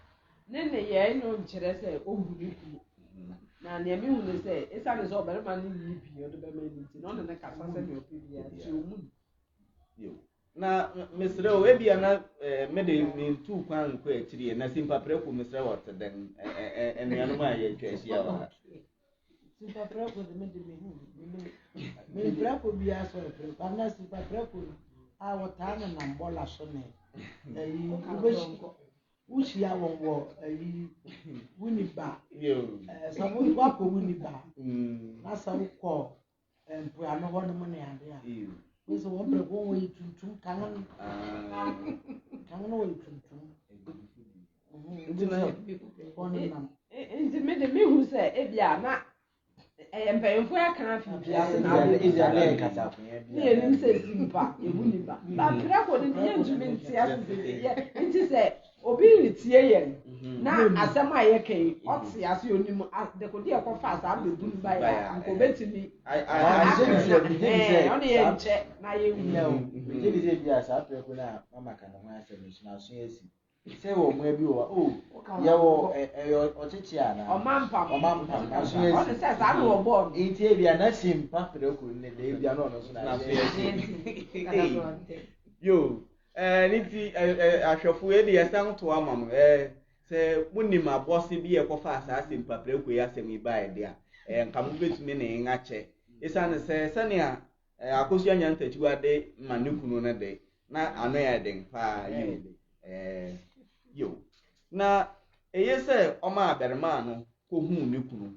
ne yɛ no nkyerɛ sɛ ohu ne kunu na nea me hu ne sɛ esane sɛ ɔbarima ne yi bi ɔde bɛma ne nti na ɔne ne kasa sɛ ne ɔpɛ biara nti ɔmu yo na mesrɛ o ebia na mede mentu kwan nkɔ akyiri na simpapreko mesrɛ wɔ te dɛn ɛnuanom a yɛtwa ahyia wɔ ha simpapreko de me preko bi aso preko na simpapreko a wɔtaa ne nam bɔla so ne wuhyia wɔn wɔ wuniba sɛ wakɔ wuniba na sɛ wokɔ mpuano hɔ no mu ne ade a Wese wɔn pere wɔn wɔ tuntum kan no wɔ tuntum. Nti na Wɔn nam. nti me de me hu sɛ ebia na mpanyinfo aka afi biase na Israel ade Israel kasa ko ya ne yɛnim sɛ simpa ebu ne ba ba pirako de ne yɛntumi nte ase sɛ nti sɛ obi retie yɛn na asɛm a yɛka yi ɔte ase onim dekode ɛkɔfa saa bebu ne ba yɛ nko betumi ɔne yɛ nkyɛ na yɛwu Mejeni se bia sa preko na mama kana ho asɛm nso na so asi. Se wo mo abi wo ye wo ochichi ana. ɔmampam na so ɔne asi. sɛ saa ne wɔbɔɔ no Enti ebia na simpa preko ne de ebia no no so na so asi. Yo, niti ahwɛfo e de yɛsan to amam sɛ munim abɔse bi yɛkɔfa asase mpaprɛ ko yɛasɛm yi ba ɛde a nka mo betumi ne ngakyɛ esane sɛnea akosua nyantachiwa de ma ne kunu no de na ano yɛ den paa yo na eye sɛ ɔma aberma no kohuu ne kunu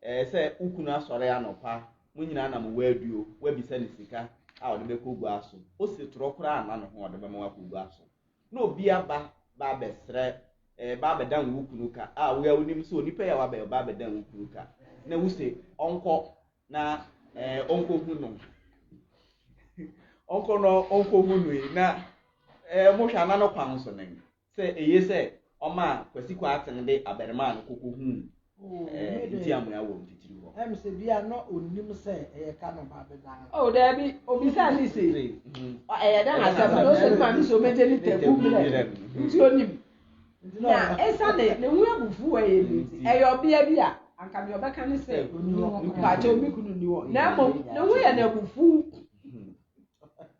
sɛ ukunu asɔre anɔpa mo nyina na mo waduo wabisa ne sika a ɔde bɛkɔ gu aso o si toro kora ana ne ho ɔde bɛma wakɔ gu aso na obi aba ba bɛsrɛ ba bɛdan wo kunu ka a wo ya wonim so onipa ya waba ba bɛdan wo kunu ka na wo se ɔnkɔ na ɔnkɔ hu no ɔnkɔ hu no na mo hwa na no kwan so ne sɛ eye sɛ ɔma kwasi kwa aten de aberma no kokɔ hu Ntiamoa wɔ mfitiri hɔ Se bia no onim sɛ ɛyɛ ka no ba bedan. oh dabi obisa ni se ɛyɛ dan asɛm no sɛ ma mi so mɛgye ni tɛbu mmerɛ nti onim na esa ne hu abufu wɔ yɛ ni ɛyɛ ɔbea bi a anka me ɔbɛka ne sɛ mpakyɛ obi kunu ni wɔ na mmom ne hu yɛ na abufu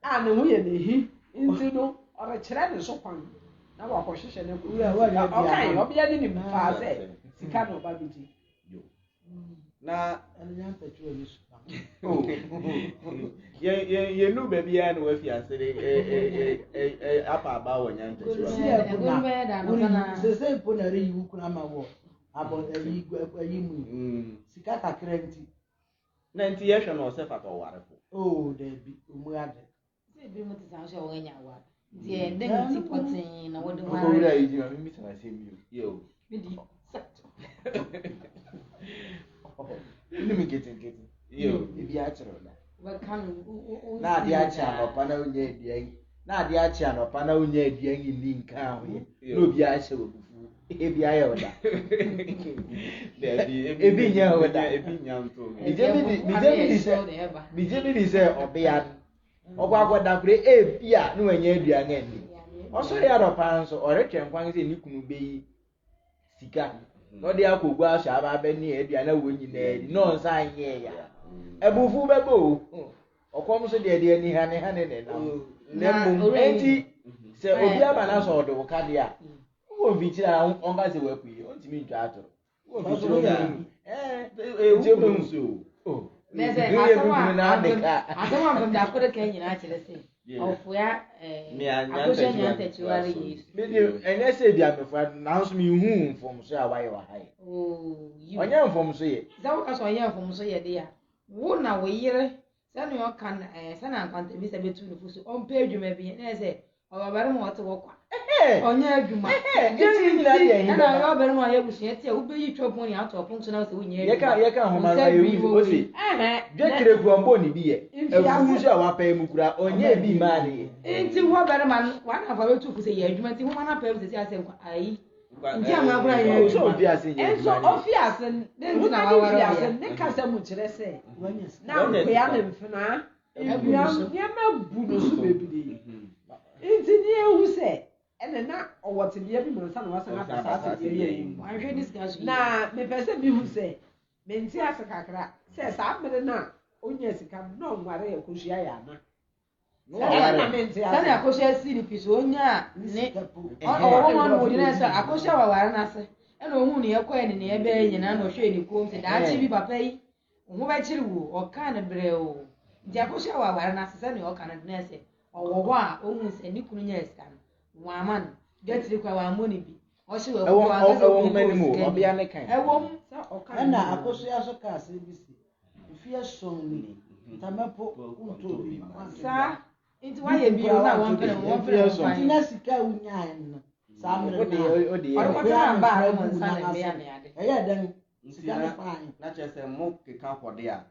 a ne hu yɛ na ehi nti no ɔrekyerɛ ne so kwan na wakɔhyehyɛ ne kunu ɔkan ɔbea ni nim faa sɛ sika na ɔba bi na Ɛnyɛ mpɛtwa bi so. ye nu baby ya na wafi asere apa aba wɔ nyantachiwa Si ɛkuna. Sese mpo na reyi wo kuna ma wɔ. Abɔ ayi mu. Sika kakra nti. na nti yɛhwɛ no ɔsɛ fata ɔwarefo Oh, Dabi, umu ade. Sɛ bi mo te sa hwɛ wɔn anya wa. Nti ɛdɛm ti pɔtee na wɔde Ko ho wura yi ma mi sana se mi yo Midi. Ni mi keten. yo Ebi a kyerɛ da. Wɔka no. Na ade akye anɔpa na onye aduan. Na ade akye anɔpa na onye aduan yi ni nka ho ye. Na obi ahyɛ wo bufu. Ebi ayɛ wo da. Ebi nya wo da. ebi nya nto Bijemi ni sɛ ɔbea no. Ɔkɔ akɔda kure ebi a na wanya aduan ani. Ɔsɔre anɔpa nso ɔretwɛn kwan sɛ ne kunu beyi sika. No de akɔgu ahyɛ aba bɛni aduan na wɔ nyinaa di. No nsa anyɛ ya. Ebufu bɛbɔ o. Ɔkɔm so de ani ha ne ne nam. Na mmom enti sɛ obi aba na so ɔde wo ka de a wo mfitiri a ɔnka sɛ wakuyi ɔntimi ntwa atoro wo mfitiri so Nese asɛm a mbɛda akɔde kan nyinaa kyerɛ sɛ ɔfoa akɔhyɛ nyantachiwa re Yesu. Medio ɛnyɛ sɛ bi amefra nanso me hu mfomso a wayɛ wa hae ɔnyɛ mfomso yɛ Sɛ woka sɛ ɔnyɛ mfomso yɛ de a wo na wo yere sɛne ɔka sɛne ankwanta bi sɛ bɛtu no fo so ɔmpɛ adwuma bi na sɛ ɔbabarima ɔte wɔ kwa ɔnyɛ adwuma ɛna ɔbabarima ɔyɛ abusua ti a wobɛyi twɔpon ne ato ɔpon so na sɛ wonyɛ adwuma yɛka homa na yɛwu osi dwekire kuɔmbɔ ne bi yɛ afuhu so a wapɛɛ mu kura ɔnyɛ bi maa ne yɛ nti wo barima no wanafa bɛtu fo sɛ yɛ adwuma nti homa no apɛm sɛ sɛ asɛ ayi nti ama kora yɛ so obi ase yɛ enso ofi ase ne nti na wawara ase ne kasa mu kyerɛ sɛ na nkoya ne mfena abuam nyama bu no so bebree nti ne ehu sɛ ɛna na ɔwɔ tebea bi mu nsa na wasa na kasa ase yɛ mu ahwɛ discussion na mepɛ sɛ bihu sɛ menti ase kakra sɛ saa mmere na onya sika na ɔnware yɛ kosua yɛ ana sani akɔhyɛ si ne piso onya ne ɔwɔ wɔn no wɔdi na sɛ akɔhyɛ waware n'ase ɛna ohun ne yɛkɔɛ ne ne yɛbɛyɛ nyinaa na ɔhwɛ ne kom sɛ daakye bi papa yi ohun bɛkyere wo ɔka ne brɛ o nti akɔhyɛ waware n'ase sani ɔka ne na sɛ ɔwɔ hɔ a ohun sɛ ne kunu nya sika no wɔn ama no dɛtiri kwa wɔn amɔ ne bi ɔhyɛ wɔ kɔ ankasa ɛwɔ mɛni mu ɔbea ne kan ɛwɔ mu sɛ ɔka Ɛna akosua so ka asɛ bi si. Ifie som ni. Ntamapo untobi. Sa nti wa ye bio na won pere Nti na sika unyan no. Sa mere na. Ko ta ba mo nsa na be ya ne ade. Eya dan sika na fine. Na chese mo keka kode a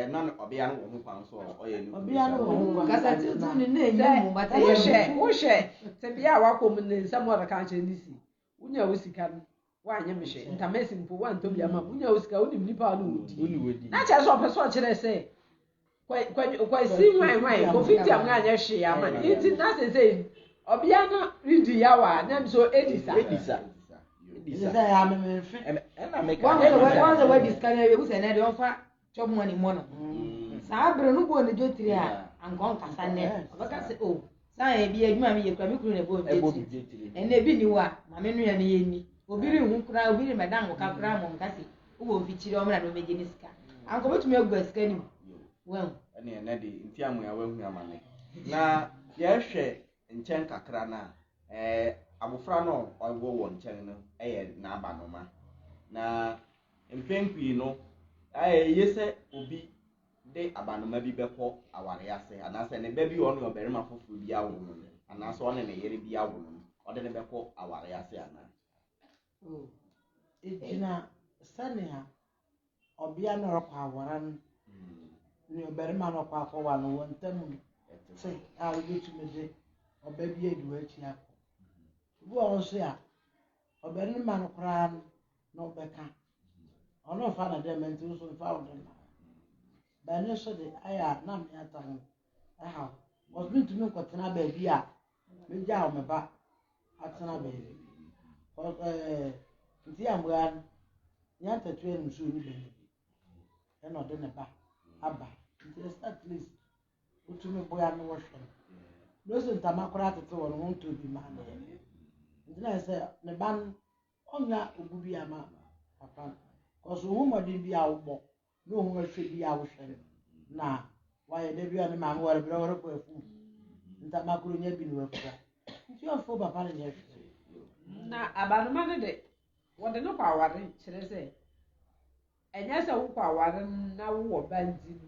na obia no wo ho kwan so oye ni. Obia no wo ho kwan. Kasa ti tu ni na enye mu bata ye. Wo hwe te bia wa ko mu ne nsam wa ka nche ni si. Unya wo sika no. Wa anya me hwe. Ntamesi mpo wa ntobi ama. Unya wo sika unim nipa no wodi. Na chese o peso kire se. Kwa si nwan ko fiti am anya hwe ya ma. Nti na se obia no ridi ya wa na so edisa. Isa ya me mfe. Ena make. One the way this can you say na dey offer chop money mono. Sa abre no bo ne jotiri a ankon kasa ne. Obaka say oh, sa e bi adwuma me ye kura me kuru ne bo jotiri. Ene bi ni wa ma me nua ne ye ni. Obiri hu kura obiri medan ko kakra mo nkase. Wo mfichiri o mra do meje ni sika. Anko betumi agu sika ni. Well, ene de Ntiamoa wahu amane. Na ye hwe nchen kakra na abofra no owo wo nchen no na abanoma na mpenkwi no yese obi de abanoma bi beko aware ase anase ne ba bi ono oberima foforo bi awo no anase one ne yere bi awo no ode ne beko aware ase ana ejina sania obia no rokwa awara no ni oberima no kwa afọ no wontam se a obetumede obabi edu achi akọ bu onso ya oberima no kra no obeka ono fa na dem nti so fa odem ba ne so de aya na me atan aha was been to me kwatena ba bi a me ja o me ba atena ba bi Ntiamoa nya tatwe no so ni be ni e no de ne ba aba nti at least utumi boya no wo hwe no so ntama kora tete wo no to bi ma na nti na se ne ban onya ogubi ama papa koso hu modi bi a wo no hu hwe bi a wo hwe na wa ye de bi ani ma wo re bro wo ko afu ntama koro nya bi no afura nti ofo papa ne nya hwe na abanuma ne de wo de no kwa aware kire se enya se wo kwa aware na wo banzi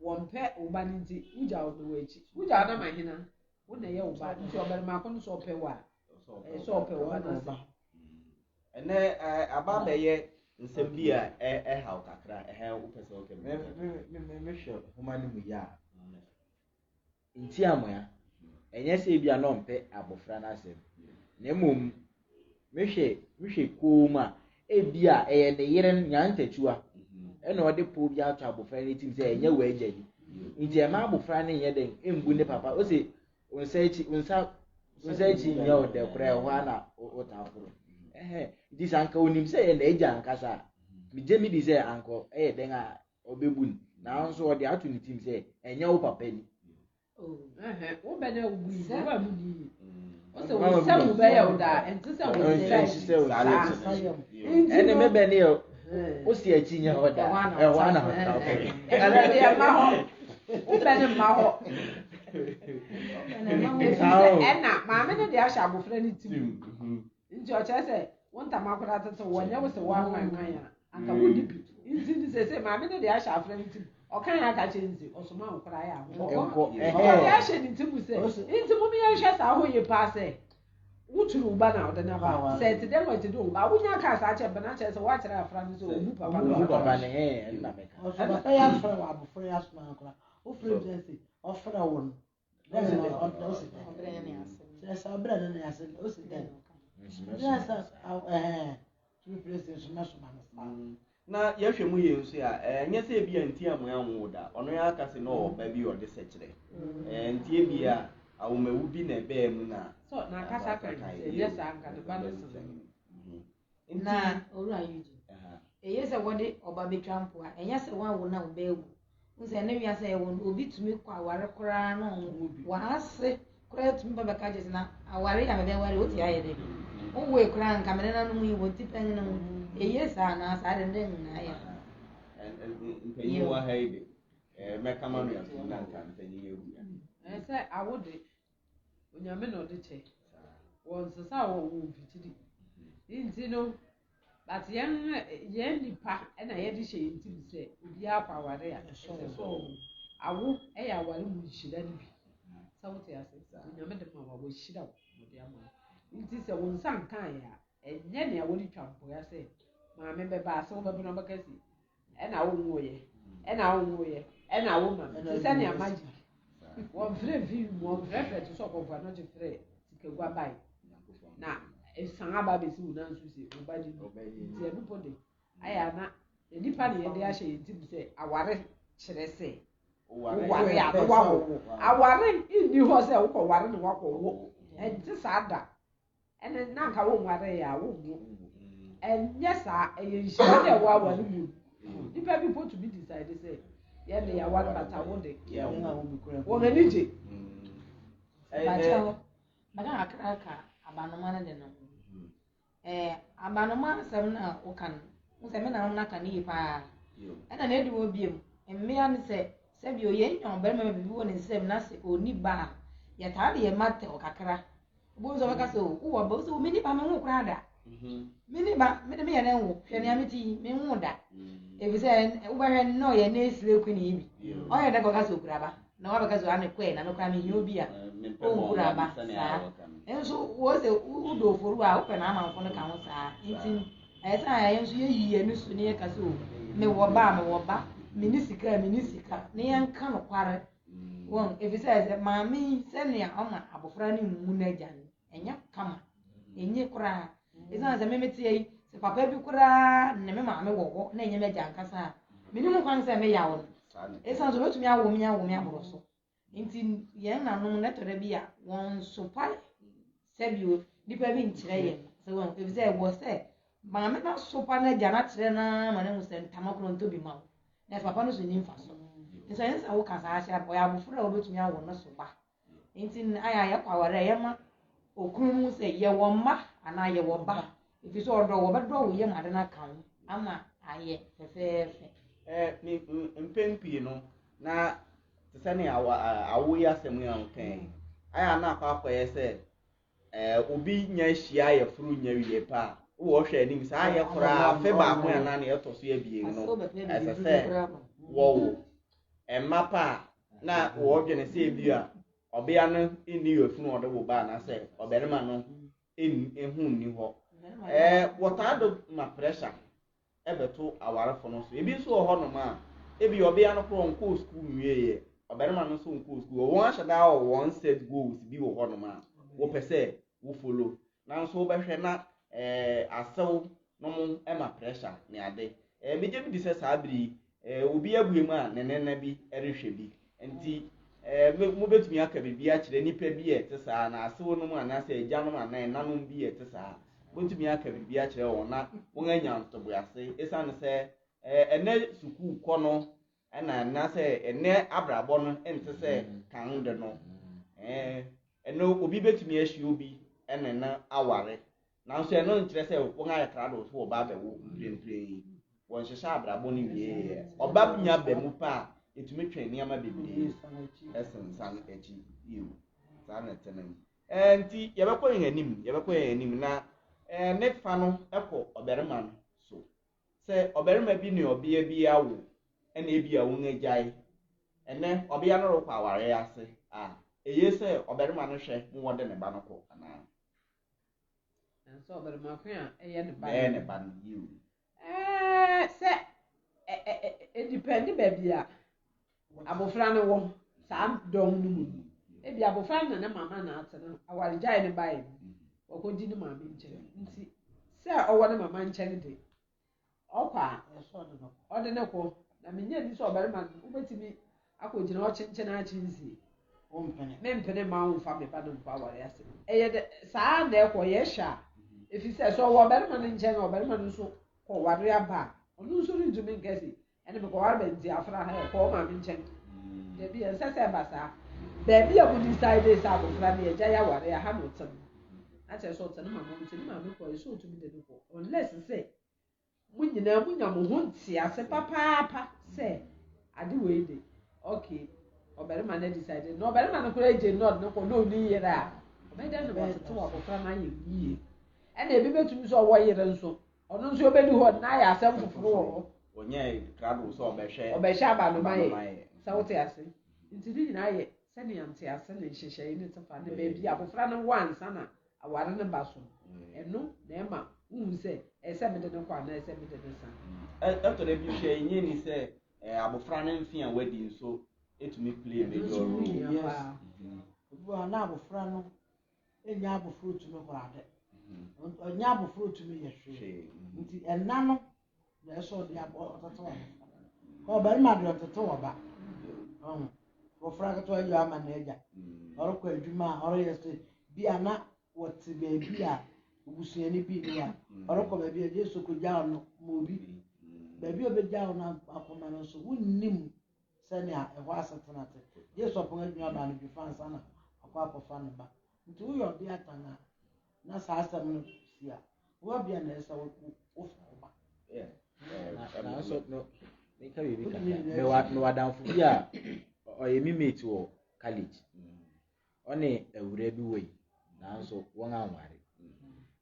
wompe uba nti uja odo echi uja na mahina wo na ye uba nti oberima ko no so pe wa so pe uba na ba ene aba beye nsem bi a ha kakra wo pese o ke me hwe homa ni mu ya Ntiamoa enye se bia no mpe abofra na asem na mom me hwe kooma ebia eye ne yere nya ntachua ena ode po bi ato abofra ne tim se enye wa agadi nti e ma abofra ne ye den embu ne papa o se unsa chi nya o de kra ho ana o tafuro di sanka onim se ye na eja nkasa mi je mi di se anko den a obebun na nso ode ato ne tim se enye wo papa ni wo be na ubu se wa mu di o se wo se mu be ya o da enti se wo se ene me be ne o si achi nya oda wana okay ala dia ma ho o be ne ma ho ena ma me ne dia sha abofra ni tim nti o che se won ta ma kwara tete wo nya wo se wa nwan ya aka wo dibi nti ni se ma me ne dia sha abofra ni tim o kan ya ka che nti o so ma kwara ya ho o dia sha ni tim se nti mo mi ya sha sa ho ye pa se wuturu uba na odana ba se ti dem ti do ba wunya ka sa che bana che se wa kira afra ni so obu papa ne na meka o so ba ya afra wa bu fo ya so na nkra o frequency o fra won dem no o si se sa bra na ya se o si dem ya sa tu president na so na ye hwe mu ye nso a nya se bia Ntiamoa anwo da ono ya aka se no ba bi o de se kire ntie bia awomawu bi na ebe mu na so na kasa kan yes anga de ba na oru ayuji eye se wode oba betwampo a enya se wa wo na wo ba ewu nse ne wi ase ewo obi tumi kwa aware kora na wa ase kora tumi ba ka jesi na aware ya me ware oti aye de wo we kora nka me na no mu wo ti pen na eye sa na sa de na ya ntanyi wa haide me kama no ya na nka ntanyi ewu ya se awode onyame no de che won se sa wo wo fitiri nti no but yɛn nipa ɛna yɛde hyɛ yɛn ti bi sɛ obi akɔ aware a ɛsɛ so awo ɛyɛ aware mu nhyira no bi sɛ wote ase onyame de ma wa wɔhyira wo wɔde ama nti sɛ wo nsa nkan yɛ a ɛnyɛ nea wɔde twa mpoa sɛ maame bɛba ase wobɛbɛ no bɛka si ɛna wo nwoyɛ ɛna wo nwoyɛ ɛna wo ma te sɛ nea magic wɔmfrɛ mfiri mu wɔmfrɛfrɛ te sɛ ɔkɔmfoa no gye frɛ sikagua bae na esan aba bɛsi wo nan so sɛ woba di nti ɛno po de ayɛ ana nipa ne yɛde ahyɛ yɛn ti bi sɛ aware kyerɛ sɛ woware a na woawowo aware nni hɔ sɛ wokɔware ne woakɔwo ɛnte saa da ɛne na nka wonware yɛ a wonwo ɛnyɛ saa ɛyɛ nhyira ne ɛwɔ aware mu nipa bi po to bi decide sɛ yɛde yɛaware bata wo de wɔn ani gye bàtà àkàràkà abanoma no de no abanoma asɛm na woka no wosɛ me na wo naka ne yie paa ɛna na ɛdi wɔ biem mmea no sɛ sɛbi oyɛ nya ɔbarima ma bibi wɔ ne nsɛm na sɛ ɔni ba a yɛtaa de yɛ ma tɛ ɔkakra wobɛhu sɛ ɔbɛka sɛ wowɔ ba wo sɛ meni ba menwo koraa da meni ba mede meyɛ ne nwo hwɛ nea meti menwo da ɛfiri sɛ wobɛhwɛ na ɔyɛ ne ɛsire ku ne yi bi ɔyɛ dɛ kɔka sɛ ɔkura ba na wabɛka sɛ ane kɔɛ na mekora menyɛ obi a ɔnkura ba saa nso wɔ sɛ wodɔ oforu a wopɛ na amanfo no ka ho saa nti ɛyɛ sɛ ayɛ nso yɛyi yɛno so ne yɛka sɛ mewɔ ba meni sika ne yɛnka nokware wɔn ɛfiri sɛ maame sɛnea ɔma abɔfra no mmu no agya no ɛnyɛ kama ɛnyɛ koraa ɛsiane sɛ memeteɛ yi sɛ papa bi koraa ne me maame wɔ hɔ na ɛnyɛ m'agya nkasa a menim kwan sɛ meyɛ wo no ɛsiane sɛ wobɛtumi awo me aborɔ so nti yɛn nanom no ɛtɔda bi a wɔn sopa sɛbio nipa bi nkyerɛ yɛn sɛ wɔn ɛfiri sɛ ɛwɔ sɛ maame no sopa no agya no akyerɛ no ma no hu sɛ ntama korɔ ntɔ bi ma wo na sɛ papa no so ni mfa so nti sɛ yɛnsa woka saa ahyɛ ɔyɛ abofra a wobɛtumi awo no so ba nti ayɛ a yɛkɔ aware a yɛma okunu mu sɛ yɛwɔ mma anaa yɛwɔ ba ɛfiri sɛ ɔdɔ wɔbɛdɔ wo yɛ made no aka ho ama ayɛ fɛfɛɛfɛ mpɛn pii no na te sɛ ne awo yi asɛm yi a wokan ayɛ na akɔyɛ sɛ obi nya ahyia yɛforo nya wie pa a wowɔ hwɛ anim saa ayɛ koraa afe baako anaa ne ɛtɔ so abien no ɛsɛ sɛ wɔwo ɛmma pa a na wɔdwene sɛ ebi a ɔbea no nni yɛfunu ɔde wo ba anaasɛ ɔbarima no ɛhu nni hɔ wɔtaa do ma pressure ɛbɛto awarefo no so ebi nso wɔ hɔnom a ebi ɔbea no korɔ nkɔɔ school nwieɛ ɔbarima no nso nkɔɔ school wɔn ahyɛ daa wɔ wɔn set goals bi wɔ hɔnom a wɔpɛ sɛ wo follow nanso wobɛhwɛ na asew no mo ma pressure ne ade megye bi di sɛ saa bere obi abue mu a ne nena bi rehwɛ bi nti mobɛtumi aka biribi akyerɛ nipa bi a ɛte saa na asew no mu anaasɛ agyanom anaa ɛnanom bi a ɛte saa wotumi aka biribi akyerɛ wɔn na wɔn anya ntoboase ɛsiane sɛ ɛnɛ sukuu kɔ no ɛna sɛ ɛnɛ abrabɔ no ɛnte sɛ kan de no ɛno obi bɛtumi ahyia obi ɛna na aware nanso ɛno nkyerɛ sɛ wɔn ayɛ krado so wɔ ba abɛwo mprempren wɔn hyehyɛ abrabɔ no wie ɔba nya bɛ mu pa a ɛtumi twɛn nneɛma bebree ɛsensan akyi yiw saa na ɛtɛ no nti yɛbɛkɔ yɛn anim na ne fa no ɛkɔ ɔbarima no so sɛ ɔbarima bi ne ɔbea bi awo ɛna ebi a wɔn agyae ɛnɛ ɔbea no rekɔ aware ase a ɛyɛ sɛ ɔbarima no hwɛ mu wɔde ne ba no kɔ anaa nso ɔbarima ko a ɛyɛ ne ba no yiw sɛ ɛdipɛndi baabi a abofra no wɔ saa dɔm no mu ebi abofra no na ne mama na ate no awaregyae ne bae ɔkɔgyi ne maame nkyɛn nti sɛ ɔwɔ ne mama nkyɛn de ɔkɔ a ɔde ne kɔ na menyɛ ni sɛ ɔbarima no wobɛtumi akɔgyina ɔkyenkyɛn akyensie mempene ma wo mfa me ba no mpa aware ase ɛyɛ dɛ saa na ɛkɔ yɛhyɛ a ɛfiri sɛ ɔwɔ ɔbarima no nkyɛn na ɔbarima no nso kɔware aba a ɔno nso rentumi nkɛse ɛne mekɔware bɛnti afra ha ɛkɔ ɔmaame nkyɛn dabi ɛnsɛ sɛ ɛba saa baabi a wodi saa de sɛ abofra no yɛgya yɛ aware a ha na ɔtem akyerɛ sɛ ɔtene mama mu sɛ ne maame kɔ ɛsɛ ɔtumi de no kɔ unless sɛ mo nyinaa monya mo ho nte ase papaapa sɛ ade wei de okay ɔbarima no decide na ɔbarima no koraa gye nɔɔd no kɔ na ɔni yere a ɔbɛda no wɔtete wɔ abofra no ayɛ yie ɛna ebi bɛtumi sɛ ɔwɔ yere nso ɔno nso obedi hɔ na ayɛ asɛm foforo wɔ hɔ onye krado so ɔbɛhyɛ abanoma yɛ sɛ wote ase nti ne nyinaa yɛ sɛnea nte ase ne nhyehyɛe ne tefa ne baabi abɔfra no wɔ ansa na aware ne ba so ɛno na ɛma wohu sɛ ɛsɛ mede ne kɔ anaa ɛsɛ mede ne sa ɛtɔ da bi hwɛ nye ni sɛ abɔfra no mfi a wadi nso etumi play major role obi na abɔfra no enya abɔfra otumi kɔ ade ɔnya abɔfra otumi yɛ hwee nti ɛna no na ɛsɛ ɔde ɔtete wɔ ɔbarima de ɔtete wɔ ba abɔfra ketewa yi ama na agya ɔrekɔ adwuma a ɔreyɛ sɛ bi a na wɔte baabi a obusuani bi ni a ɔrekɔ baabi a Yesu kɔgya no ma obi baabi a obɛgya wo no akɔma no nso wonnim sɛnea ɛhɔ asetena te Yesu ɔpɔn adwuma ba no bi fa nsa na akɔfa ne ba nti woyɛ ɔde atana na saa asɛm no si a wɔbea na ɛsɛ wofa wo ba na so no meka bibi ka me wadamfo bi a ɔyɛ me mate wɔ college ɔne awura bi wɔ yi nanso wɔn anware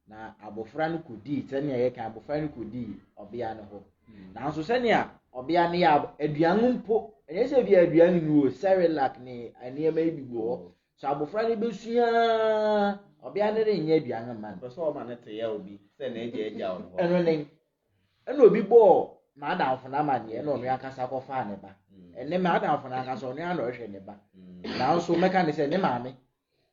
na abɔfra no kɔdii sɛnea yɛka abɔfra no kɔdii ɔbea no hɔ nanso sɛnea ɔbea no yɛ aduane mpo ɛnyɛ sɛ bi aduane no wɔ Cerelac ne nneɛma yi bi wɔ hɔ so abɔfra no bɛsua ɔbea no renyɛ aduane ma no pɛsɛ ɔma no te yɛ obi sɛ na agya wo ɛno ne ɛna obi bɔɔ maadamfo no amanneɛ na ɔno ankasa kɔfaa ne ba ɛne maadamfo no ankasa ɔno ana ɔhwɛ ne ba nanso mɛka ne sɛ ne maame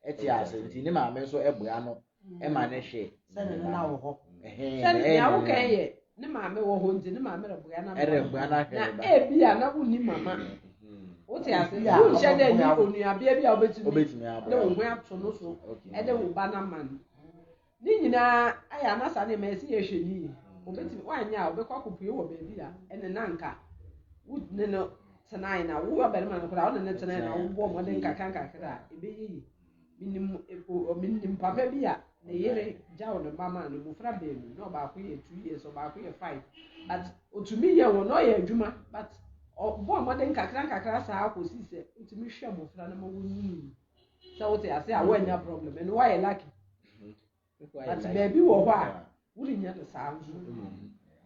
ɛte ase nti ne maame nso ɛboa no ɛma ne hwɛ sɛne ne na wɔ hɔ sɛnea wokan yɛ ne maame wɔ hɔ nti ne maame reboa na ebi a na wonni mama wote ase wonhyɛ dɛ ni onuabea bi a wobɛtumi ne wo ho ato no so ɛde wo ba na ma no ne nyinaa ayɛ anasa ne ma ɛsɛ yɛhwɛ ni wobɛtumi woanyɛ a wobɛkɔ akɔpue wɔ baabi a ɛne nanka wone no tenae na wo ɔbarima no koraa wone ne tenae na wobɔ mmɔden kakra a ɛbɛyɛ yi menim papa bi a ne yere gya wo ne ba ma no mmɔfra baanu na ɔbaako yɛ 2 years ɔbaako yɛ 5 but otumi yɛ wɔ na ɔyɛ adwuma but ɔbɔ mmɔden kakra saa akɔsi sɛ otumi hwɛ mmɔfra no ma wɔnyini sɛ wote ase a woanya problem ɛno woayɛ lucky but baabi wɔ hɔ a worennya no saa nso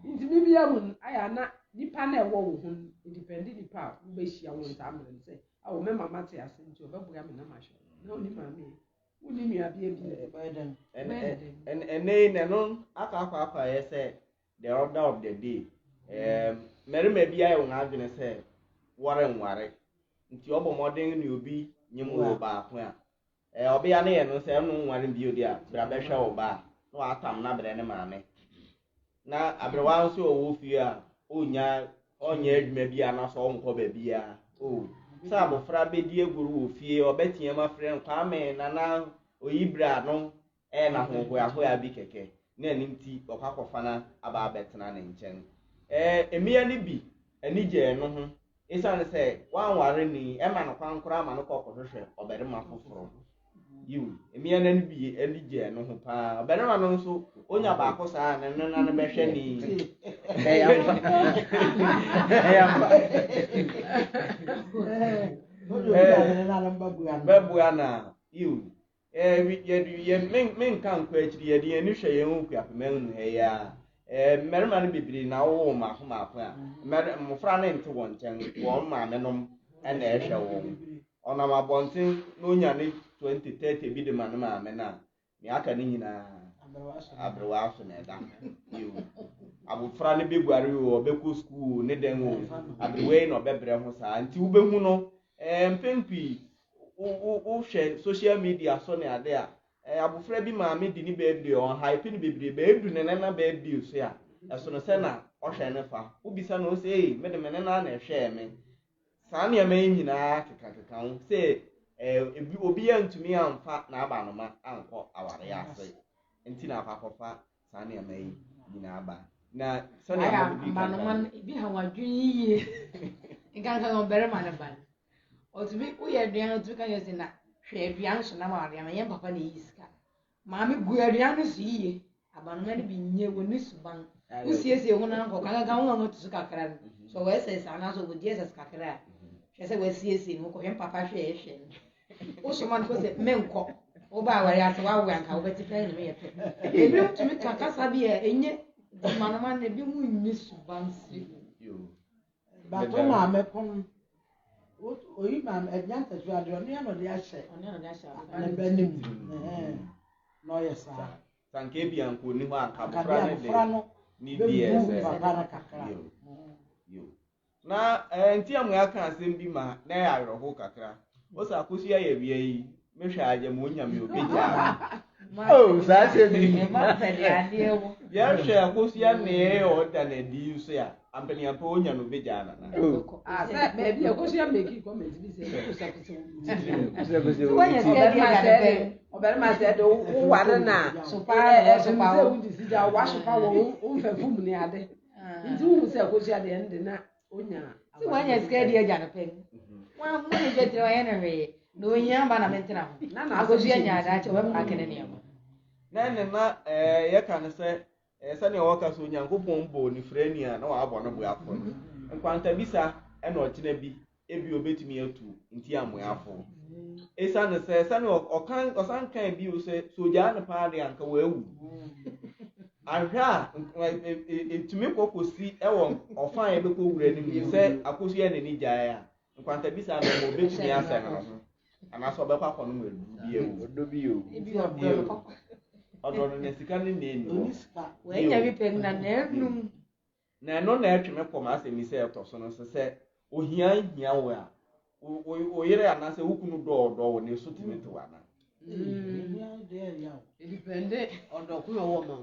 nti bibia mu ayɛ ana nipa na ɛwɔ wo ho independent nipa a wobɛhyia wo ntaa mmerɛ sɛ a wo mɛma mate ase nti ɔbɛboa me na mahwɛ na ɔni maame woni nua bia bi ɛnɛ nɛno akɔ ayɛ sɛ the order of the day mmarima bi ayɛ wɔn adwene sɛ wɔrenware nti ɔbɔ mmɔden ne obi nyem wɔ baako a ɔbea no yɛ no sɛ ɛno nware bio di a bra bɛhwɛ wo ba na watam na brɛ ne maame na abrewa nso ɔwɔ fie a ɔnyɛ adwuma bi a na so ɔnkɔ baabi a sɛ abɔfra bɛdi eguru wɔ fie ɔbɛteɛ ma frɛ Kwame nana oyibra no na hohoahoa bi kɛkɛ na ɛno nti ɔkɔ akɔfa na aba abɛtena ne nkyɛn emia ne bi ani gye no ho ɛsiane sɛ wanware ni ɛma no kwan koraa ma no kɔkɔhwehwɛ ɔbarima foforɔ yiw emia na ne bi ani gye no ho paa ɔbarima no nso onya baako saa na no na no bɛhwɛ ni bɛboa na yiw menka nkɔ akyiri yɛde yɛni hwɛ yɛn ho kuapema nu ha yi a mmarima no bebree na wɔwɔ maako a mmɔfra no nte wɔn nkyɛn wɔn maame nom ɛna ɛhwɛ wɔn ɔnam abɔnten na onya ne 20-30 bi de ma no maame no a nea aka no nyinaa abrewa aso na ɛda abɔfra no bɛguare o ɔbɛkɔ skuul ne dan o abrewa yi na ɔbɛbrɛ ho saa nti wobɛhu no mpɛn pii wohwɛ social media so ne ade a abofra bi maame di ni birthday on hype ni bebree beedu ne nana birthday so ya ɛso no sɛ na ɔhwɛ ne fa wobisa no sɛ ei me de me nana na ɛhwɛ me saa nneɛma yi nyinaa keka ho sɛ obi ya ntumi amfa na aba no ma ankɔ aware ase nti na akɔfa saa nneɛma yi nyinaa ba na sɛ na ma bi ha wadwen yie nkanka ɔbɛrema ne ba ɔtumi woyɛ aduane ɔtumi ka yɛ sɛ na hwɛ aduane so na ma aduane yɛn papa na yi sika maame gu aduane so yie abanoma no bi nye wɔ ne suban wosiesie ho na nkɔ kanka ho no to so kakra no so wɔ ɛsɛ saa na so wɔ die ɛsɛ kakra a hwɛ sɛ wɔasiesie no kɔ hwɛ papa hwɛ ɛhwɛ no wo so man ko sɛ menkɔ wo ba aware ase wa wo anka wo bɛti pɛ ne me yɛ pɛ ebi tumi ka kasa bi a enye manoma na bi mu nyi subansi yo bato maame kon oyi maame enyanta tu ade oni ano de ahye oni na ya sha na banim no yes sanke bi anko ni ho anka bofra no ni bi ese papa na kakra yo na Ntiamoa aka asem bi ma na ya awerho kakra o sa akosi ya bia yi mehwa aje mo nyame obija Oh, sase bi. ma pede ade wo ya hwe akosi ya ne o da na di so ya ampani ampa onya no obija na Asa baby akosi ya meki comment bi se kusa wanya se dia ga de obere ma se do wo ware na sopa wo di si ja wa sopa wo mfa fum ni ade nti wo se akosi ade ende na onya si wanya se dia ga de pen wa mu ni je tire wanya na we no nya ba na mentina ho na akosi anya da che we pa kene ne ma na ne na ye ka ne se ne o ka so nyankopon bo ni frani a na wa abo no bo afo nkwanta bisa na ochina bi ebi obetumi atu Ntiamoa afo esa ne se ne osan kan bi o se soja na pa de anka wa ewu ahwa etumi kokosi ewo ofan ebeko wura ni se akosu ya ne ni jaa ya nkwanta bisa na mo betumi asa na so ana so obekwa kono mu edu bi ewu Odo bi yo. ebi odo papa odo no ne sika ne ne ni wanya bi pen na num na no na etweme koma asemi se eto so no se ohia hia wo a o yere ana se wukunu do ne so timete wana depende odo ku wo ma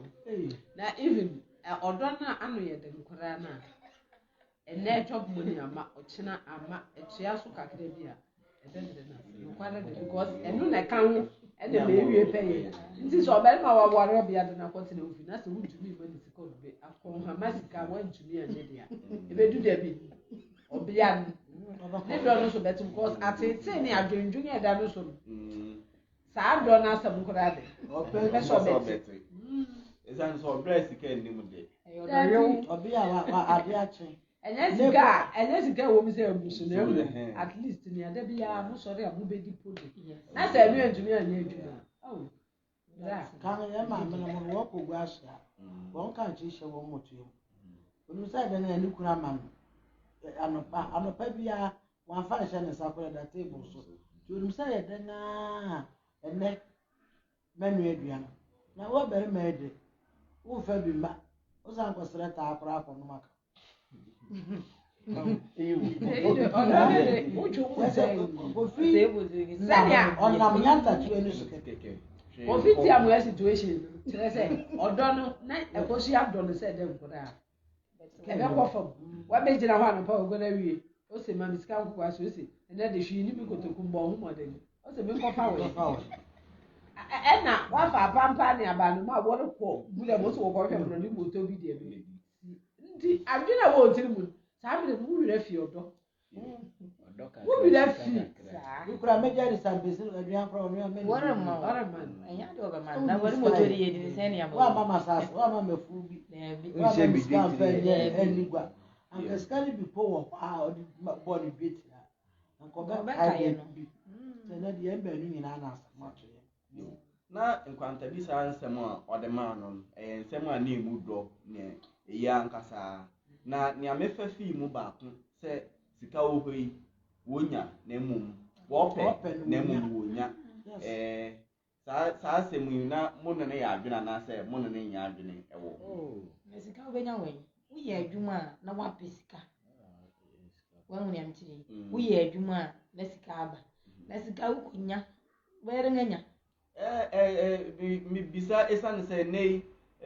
na even odo na anu ye de nkora na ene job money ama ochina ama etia so kakra bi a edede na nkora de because enu na kan ene me wie pay nti so obere ma waware obi ade na kotina ofi na se wutumi ma ni sika obi akon ha masika wantumi ane dia ebedu da bi obi an ne do no so betu because atete ni adwendwen e da no so saa do na asem nkora de ope so betu ezan so dress sika ni mu de obi a ade ache enye sika wo mi se abusu na ewu at least ni ade bia mo sori a mo bedi podi na se enu engineer anya adwuma oh da kan ye ma me na mo wo ko gwa sha won kan chi hye wo moto onu sa de na ni kura ma no anopa bia wan fa hye ne sa ko da table so onu sa ye de na ene menu aduan na wo bere ma ede wo fa bi ma o san ko sere ta akora akọ no maka onam nyanta tu enu so keke ofiti amoya situation tell say odo no na ekosi ado no say dem koda ebe kofam wa be jira ho anopa ogoda wie o se ma misika nkoko aso o se ene de hwi ni bi kotoku mbo ho model o se me nkofa we na wa fa pampa ni abanu ma wo ko bule mo so ko hwe mo ni moto bi de bi nti adwena wo ntiri mu saa bi mu wira fi odo Odo ka. mu wira fi ikura meja ri sambesi aduan kro no me wara man anya do ba man na wari moto ri yedi ni sene ya wa mama sas wa mama fu bi wa Nse mama bi ska fa date. ye enigwa an skali bi po wo a odi body bit na an ko ba ka ye no na di embe nu nyina na asamato ye na nkwanta bisa nsem a ode ma no nsem a na emu do ne eya nkasa na nia mefa fi mu ba ko se sika wo hoi wonya na emum wo pe na emum wonya saa semu na mo ne ya adwena na se mo ne nya adwene ewo na sika obenya wen uye adwuma na wa pesika wan ni amtiri uye adwuma na sika aba na sika ukunya were nganya mi bisa esan se nei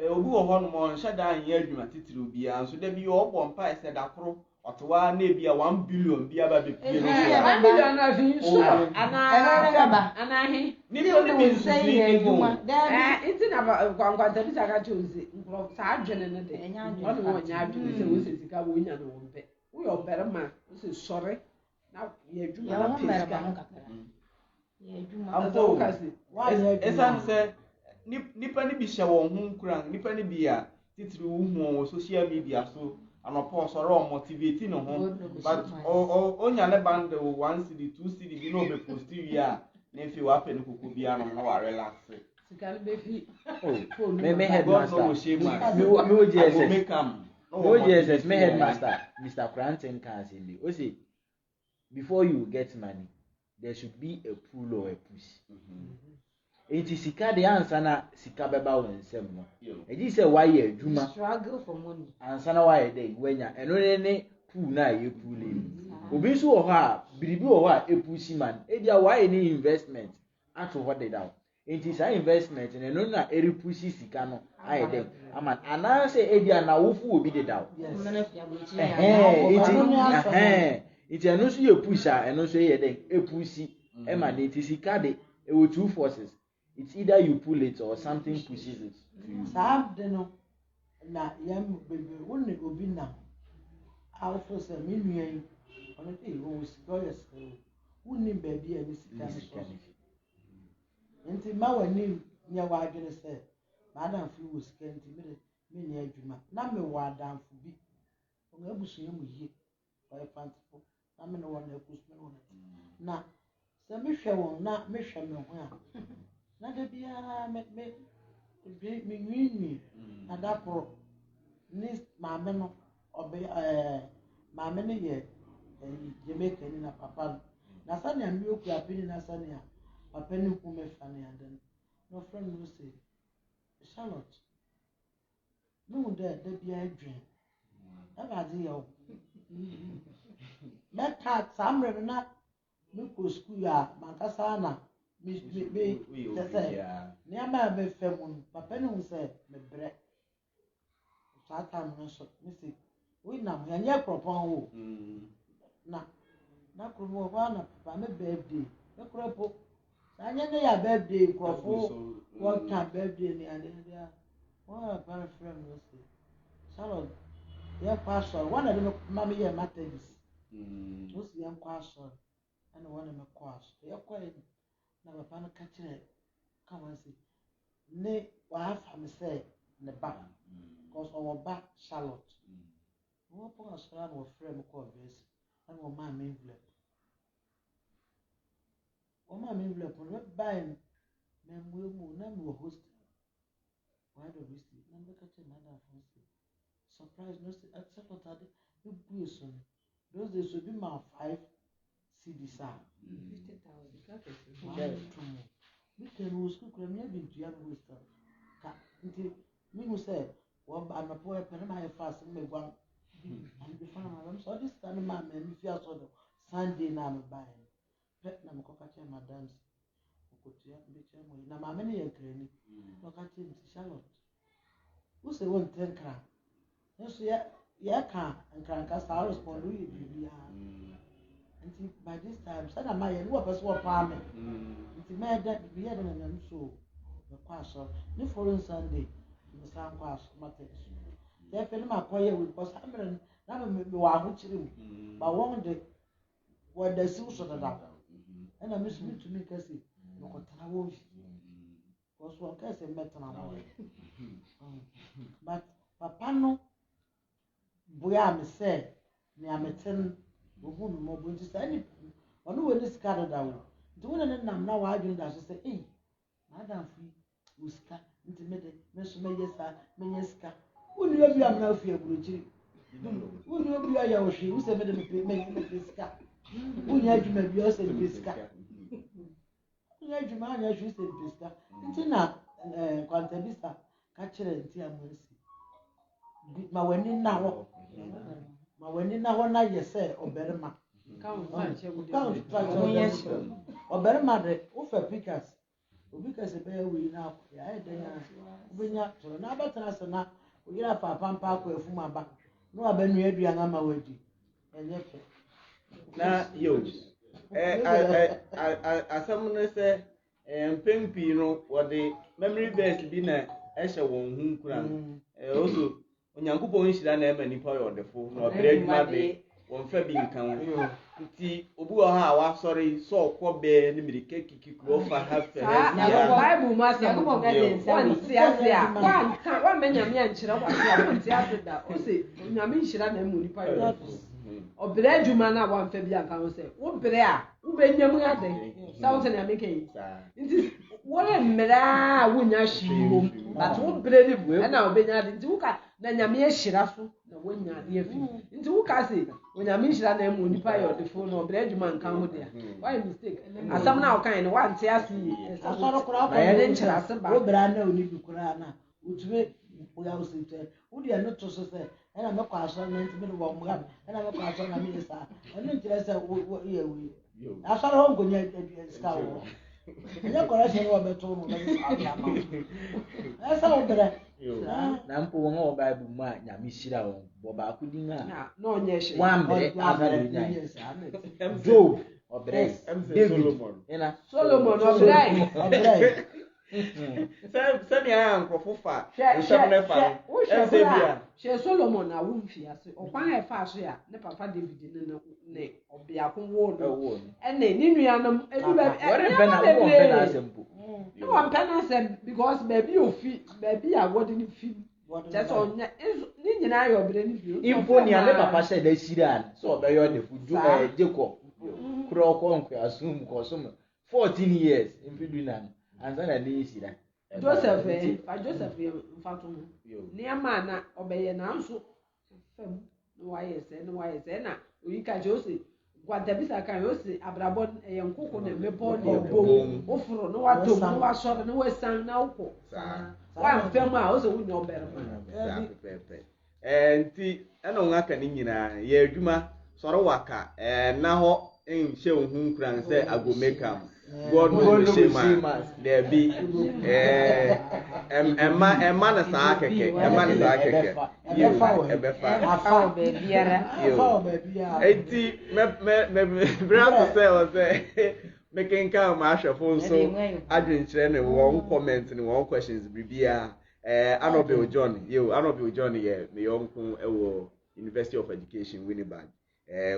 obi wo ho no mo nhya da anya adwuma titiri obi anso da bi obo mpa ese da koro otowa na bia 1 billion bia ba be pie no 1 million na fi so ana he ni bi say adwuma iti na kwankwanta bisa ka choose nkro sa adwene ne de ono wo nya adwene se wo se sika wo nya no wo mpe wo yo berma wo se sore na ye adwuma na pesika ye adwuma ampo esan se nipa ni bi hye wo hu nkran nipa ni bi a titiri wo hu wo social media so anopo soro motivate no ho but onya ne band 1 cd 2 cd bi no be post wi a na fi wa pe no kokko bi ano na wa relax sika no be fi Oh, me headmaster. God no shame us. Me I go GSS. make am. Me GSS. Me headmaster. Mr. Kenkan say me. O say before you get money, there should be a pull or a push. Enti sika de ansa na sika beba wo nsem no. Eji say why ye adwuma. Struggle for money. Ansa na why dey wenya. Eno ne pull na ye pull ni. Obi nso wo ha, biribi wo ha epushi man. E dia why any investment ato ho dey down. Enti sa investment na eno na eripushi sika no aye dey. Aman ana say e dia na wofu obi dey down. Enti eno so ye push a eno so ye dey epushi. E man enti sika dey e wo two forces. It's either you pull it or something pushes it to you. Sabe no na yam bebe woni obi na alfo se me nuan ono te wo sika yes woni baabi a ni sika nti ma wani nya wa adwene se madam fi wo sika nti me nya adwuma na me wa adamfo bi on abusu yam yie o e fantfo na me no wona akusme wona na se me hwe won na me hwe me ho a na de bia me nwi na da pro ni maame no obe maame ne ye Jamaica ni na papa na sani ami oku apini na sani a papa ni ku me fa ne adan no friend no say Charlotte no de bia adwen e ba di yo na ta samre na me ko school a mankasa na me ama be fem papa ni say me bre sa time no so me say we na me anya propon wo na kromo wa na papa me birthday me kropo anya ne ya birthday krofo what time birthday ni and there what a friend no say Charlotte ya pastor one of them mama ya Methodist no see yan pastor and one of me course ya kwai na papa no ka kire ka wan say ne wa fa me say ne ba because our back Charlotte wo po asra no frame ko base and wo ma me envelope no buy me mu na me host why do we see na me ka che madam for surprise no say accept what I did bu so those days should be my 5 cedis 50,000 we can use school kram ya bin tuya no waste ka nti me mu say wo ba na po e pe na my fast me gwan and the fun I'm so this time my me fear so Sunday na me buy pet na me ko ka che madam ko tuya me che mo na ma me ne ye krani ko ka che Charlotte who say won tenkra so ya ka nkranka sa respond you bibia nti by this time say na my no person wo pa me nti me da bibia da na so me kwa so ni following Sunday me san kwa so mate they feel ma koye we because amren na me wa ho kire mu ba won de what the so so da and I miss me to me kasi no ko tara wo because one kasi metana mo but papa no boya me say me ameten ohu no mo bonti say ni ono we ni sika da wo nti wona ne nam na wa adwun da so say eh madam fi uska nti me de me so me yesa me nyeska woni obi am na fi aburochi woni obi aya wo hwe wo say me de me sika woni adwuma bi o say me sika woni adwuma anya hwe say me sika nti na kwantabisa ka kire Ntiamoa si ma wani na ho na yese oberema oberema de ofa pickers obikase be we na ya edenya obenya to na abatana se na oyira papa akwa afuma ba no abanu aduan ma wadi enye pe na yo asam no se mpempi no wode memory verse bi na ehye won hu nkura also onyankopɔn nhyira na ema nipa yɛ ɔdefo na ɔbrɛ adwuma de wɔn fa bi nkan nti obi wɔ ha a wasɔre sɛ ɔkɔ bɛɛ ne mirika kikikuro ɔfa ha fɛrɛ ya Bible ma sɛ ko ga den sɛ wɔn ti ase a wɔn menya me nkyerɛ wɔn ase a wɔn ti ase da o se onyame nhyira na ema nipa yɛ ɔdefo ɔbrɛ adwuma na wɔn fa bi nkan sɛ wo brɛ a wo bɛnya mu ade sɛ wo sɛ na me kan nti wole mmera wonya hwim but wo brɛ ne bu ɛna obenya de nti woka na nyame ahyira so na wonya de afi nti woka se onyame hyira na emu nipa yɛ ɔdefo na ɔbrɛ adwuma nka ho de why mistake asɛm na wokan no wante ase asɔre koraa na yɛde nkyerɛ ase ba wo bra na oni bi koraa na wotume oya wo sentɛ wo de no to so sɛ ɛna mɛkɔ asɔre na ntimi no wɔ mmga ɛna mɛkɔ asɔre na meyɛ saa ɛno nkyerɛ sɛ wo yɛ wo asɔre hɔ nkonya sika wɔ ɛnyɛ kɔrɛ hyɛ no wɔbɛto no ɛsɛ wo brɛ na mpo wɔn a wɔ Bible mu a nyame hyira wɔn bɔ baako din a na ɔnyɛ hye one brɛ afɛrɛ nya Job ɔbrɛ David ɛna Solomon ɔbrɛ sɛnea nkurɔfo fa nsɛm ne fa ɛsɛ bia hwɛ Solomon na wo mfi ase ɔkwan a ɛfa so ya ne papa David ne ɔbeako wo no ɛne ne nuanom ebi ba wɔrempɛ na asɛm po ne wɔmpɛ na asɛm because baabi ofi baabi a wɔde ne fi kyɛ sɛ ɔnyɛ ne nyinaa yɛ ɔbrɛ ne bio impo nea ne papa hyɛ da hyira sɛ ɔbɛyɛ ɔdefo Jacob kura ɔkɔ nkoasom kɔsom 14 years mfidu na ansa na ne hyira Joseph fa Joseph mfa to mu nneɛma na ɔbɛyɛ na nso fam na wayɛ sɛ na oyi ka Joseph gwadabisa kan Joseph abrabɔ ɛyɛ nkoko na mebɔ na ɛbɔ oforo na wadom na wasɔre na wasan na wokɔ wa fam a Joseph wunya ɔbɛrɛ nti ɛna wɔn aka ne nyinaa yɛ adwuma sɔre waka na hɔ nhyɛ wo ho nkuran sɛ agomekam God no shame there be emma na saa keke ebefa afa bebiara enti me brand say o say making Kenkan ma ahwefo nso adwenkyerɛ ne wɔn comment ne wɔn questions bibia Anobil John ye me yonko ewo University of Education Winnipeg.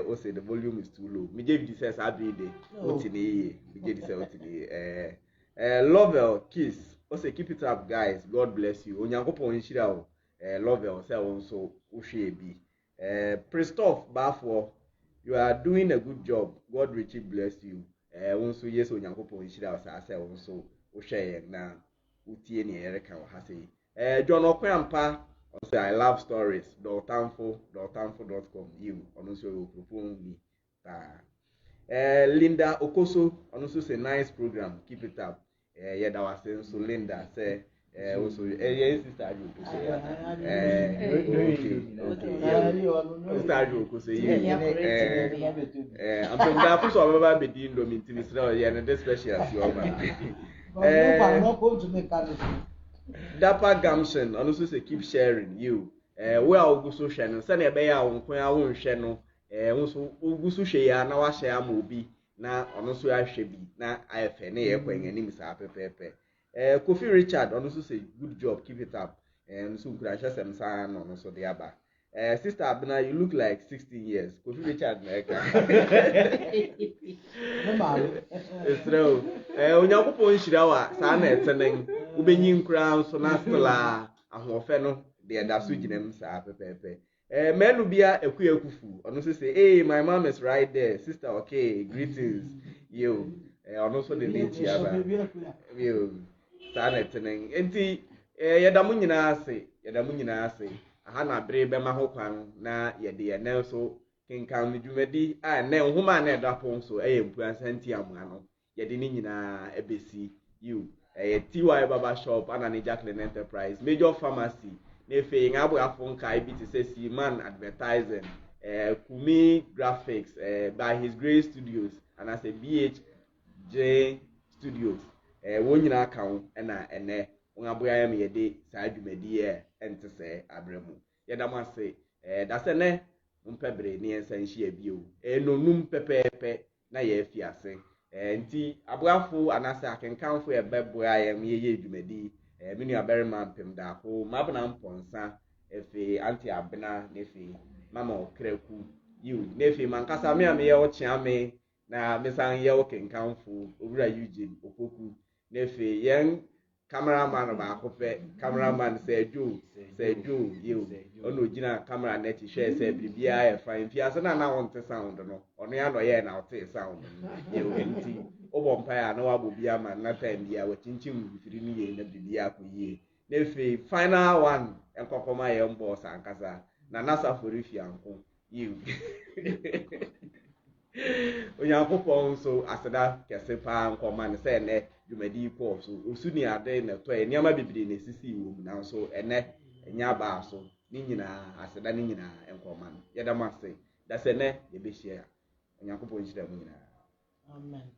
Also the volume is too low. Me David says every day. Otini, me David says otini. Lovell Kiss. Also keep it up, guys. God bless you. Onyankopo nshira o. Lovell say also ushe bi. Christoph Bafo, you are doing a good job. God richly bless you. Also yes onyankopo nshira o say also ushe na utie ni ereka o ha say. John Okwampa. Also, I love stories. Doltanfo.com. You also will propose me. Linda Okoso also say nice program. Keep it up. Yeah, that was saying so. Linda say also yes, sister I'm from that person. I'm about to be doing the Israel. Yeah, and this special as well. Dapa Gamson also say keep sharing you. Where I'll so share no send a bear on Quia won't share no. Also, Ugusu share now I share mobi na also I should be na I have any when any Miss Pepe. Kofi Richard also say good job, keep it up. And so could I share some sign on also the other. Sister Abna, you look like 16 years. Kofi Richard it's true. Onyakopo nshirawa sa na etenen ubenyi nkura nso na stela ahofe no de da so ginem sa pepepe. Menu bia ekufu ono say hey my mom is right there sister okay greetings you ono so de nchi aba you sa na etenen enti yedamu nyina ase aha na bere be ma ho kwan na yede ye na so Kenkan ni dwumadi a na nhoma na edapon so Mpuaasa Ntiamoa no yede ni nyina ebesi you TY Baba Shop and Jacqueline Enterprise Major Pharmacy nefe ngabo afonka ibiti say man advertising Kumi Graphics by His Grace Studios and as a BHJ Studios won nyina kan na ene ngabo ya me yede sa dwumadi ente se abremu yeda mo ase da se ne mpebre ni ensanhia bio enonum pepepe na ye afiase nti aboafo anase akenkanfo ebeboa yem ye edwumadi menu aberima mpem da ko mabna mponsa efe anti abena nefe mama okraku you nefe mankasa me ye wo chiame na mesan ye wo kenkanfo owura Eugene opoku nefe yen cameraman baako pɛ cameraman sɛ Joe yo ɔno gyina camera n'akyi hwɛ sɛ biribiara yɛ fine fiase na wɔnte sound no ɔno ya na ɔyɛ na ɔte sound no yo nti wobɔ mpaeɛ a na wabɔ bi ama na time bi a wɔkyinkyim mfiri no yie na biribiara akɔ yie na afei final one nkɔkɔma yɛn bɔɔ sankasa na nasafo refi anko yo onyankopɔn nso aseda kɛse paa nkɔma no sɛ ɛnɛ dwumadi kɔɔ so osu ne ade na ɛtɔ nneɛma bebree na esisi wɔ mu nanso ɛnɛ ɛnyɛ abaa so ne nyinaa aseda ne nyinaa nkɔma no yɛda mo ase da sɛ nɛ yɛbɛhyia onyankopɔn nhyira mu nyinaa Amen.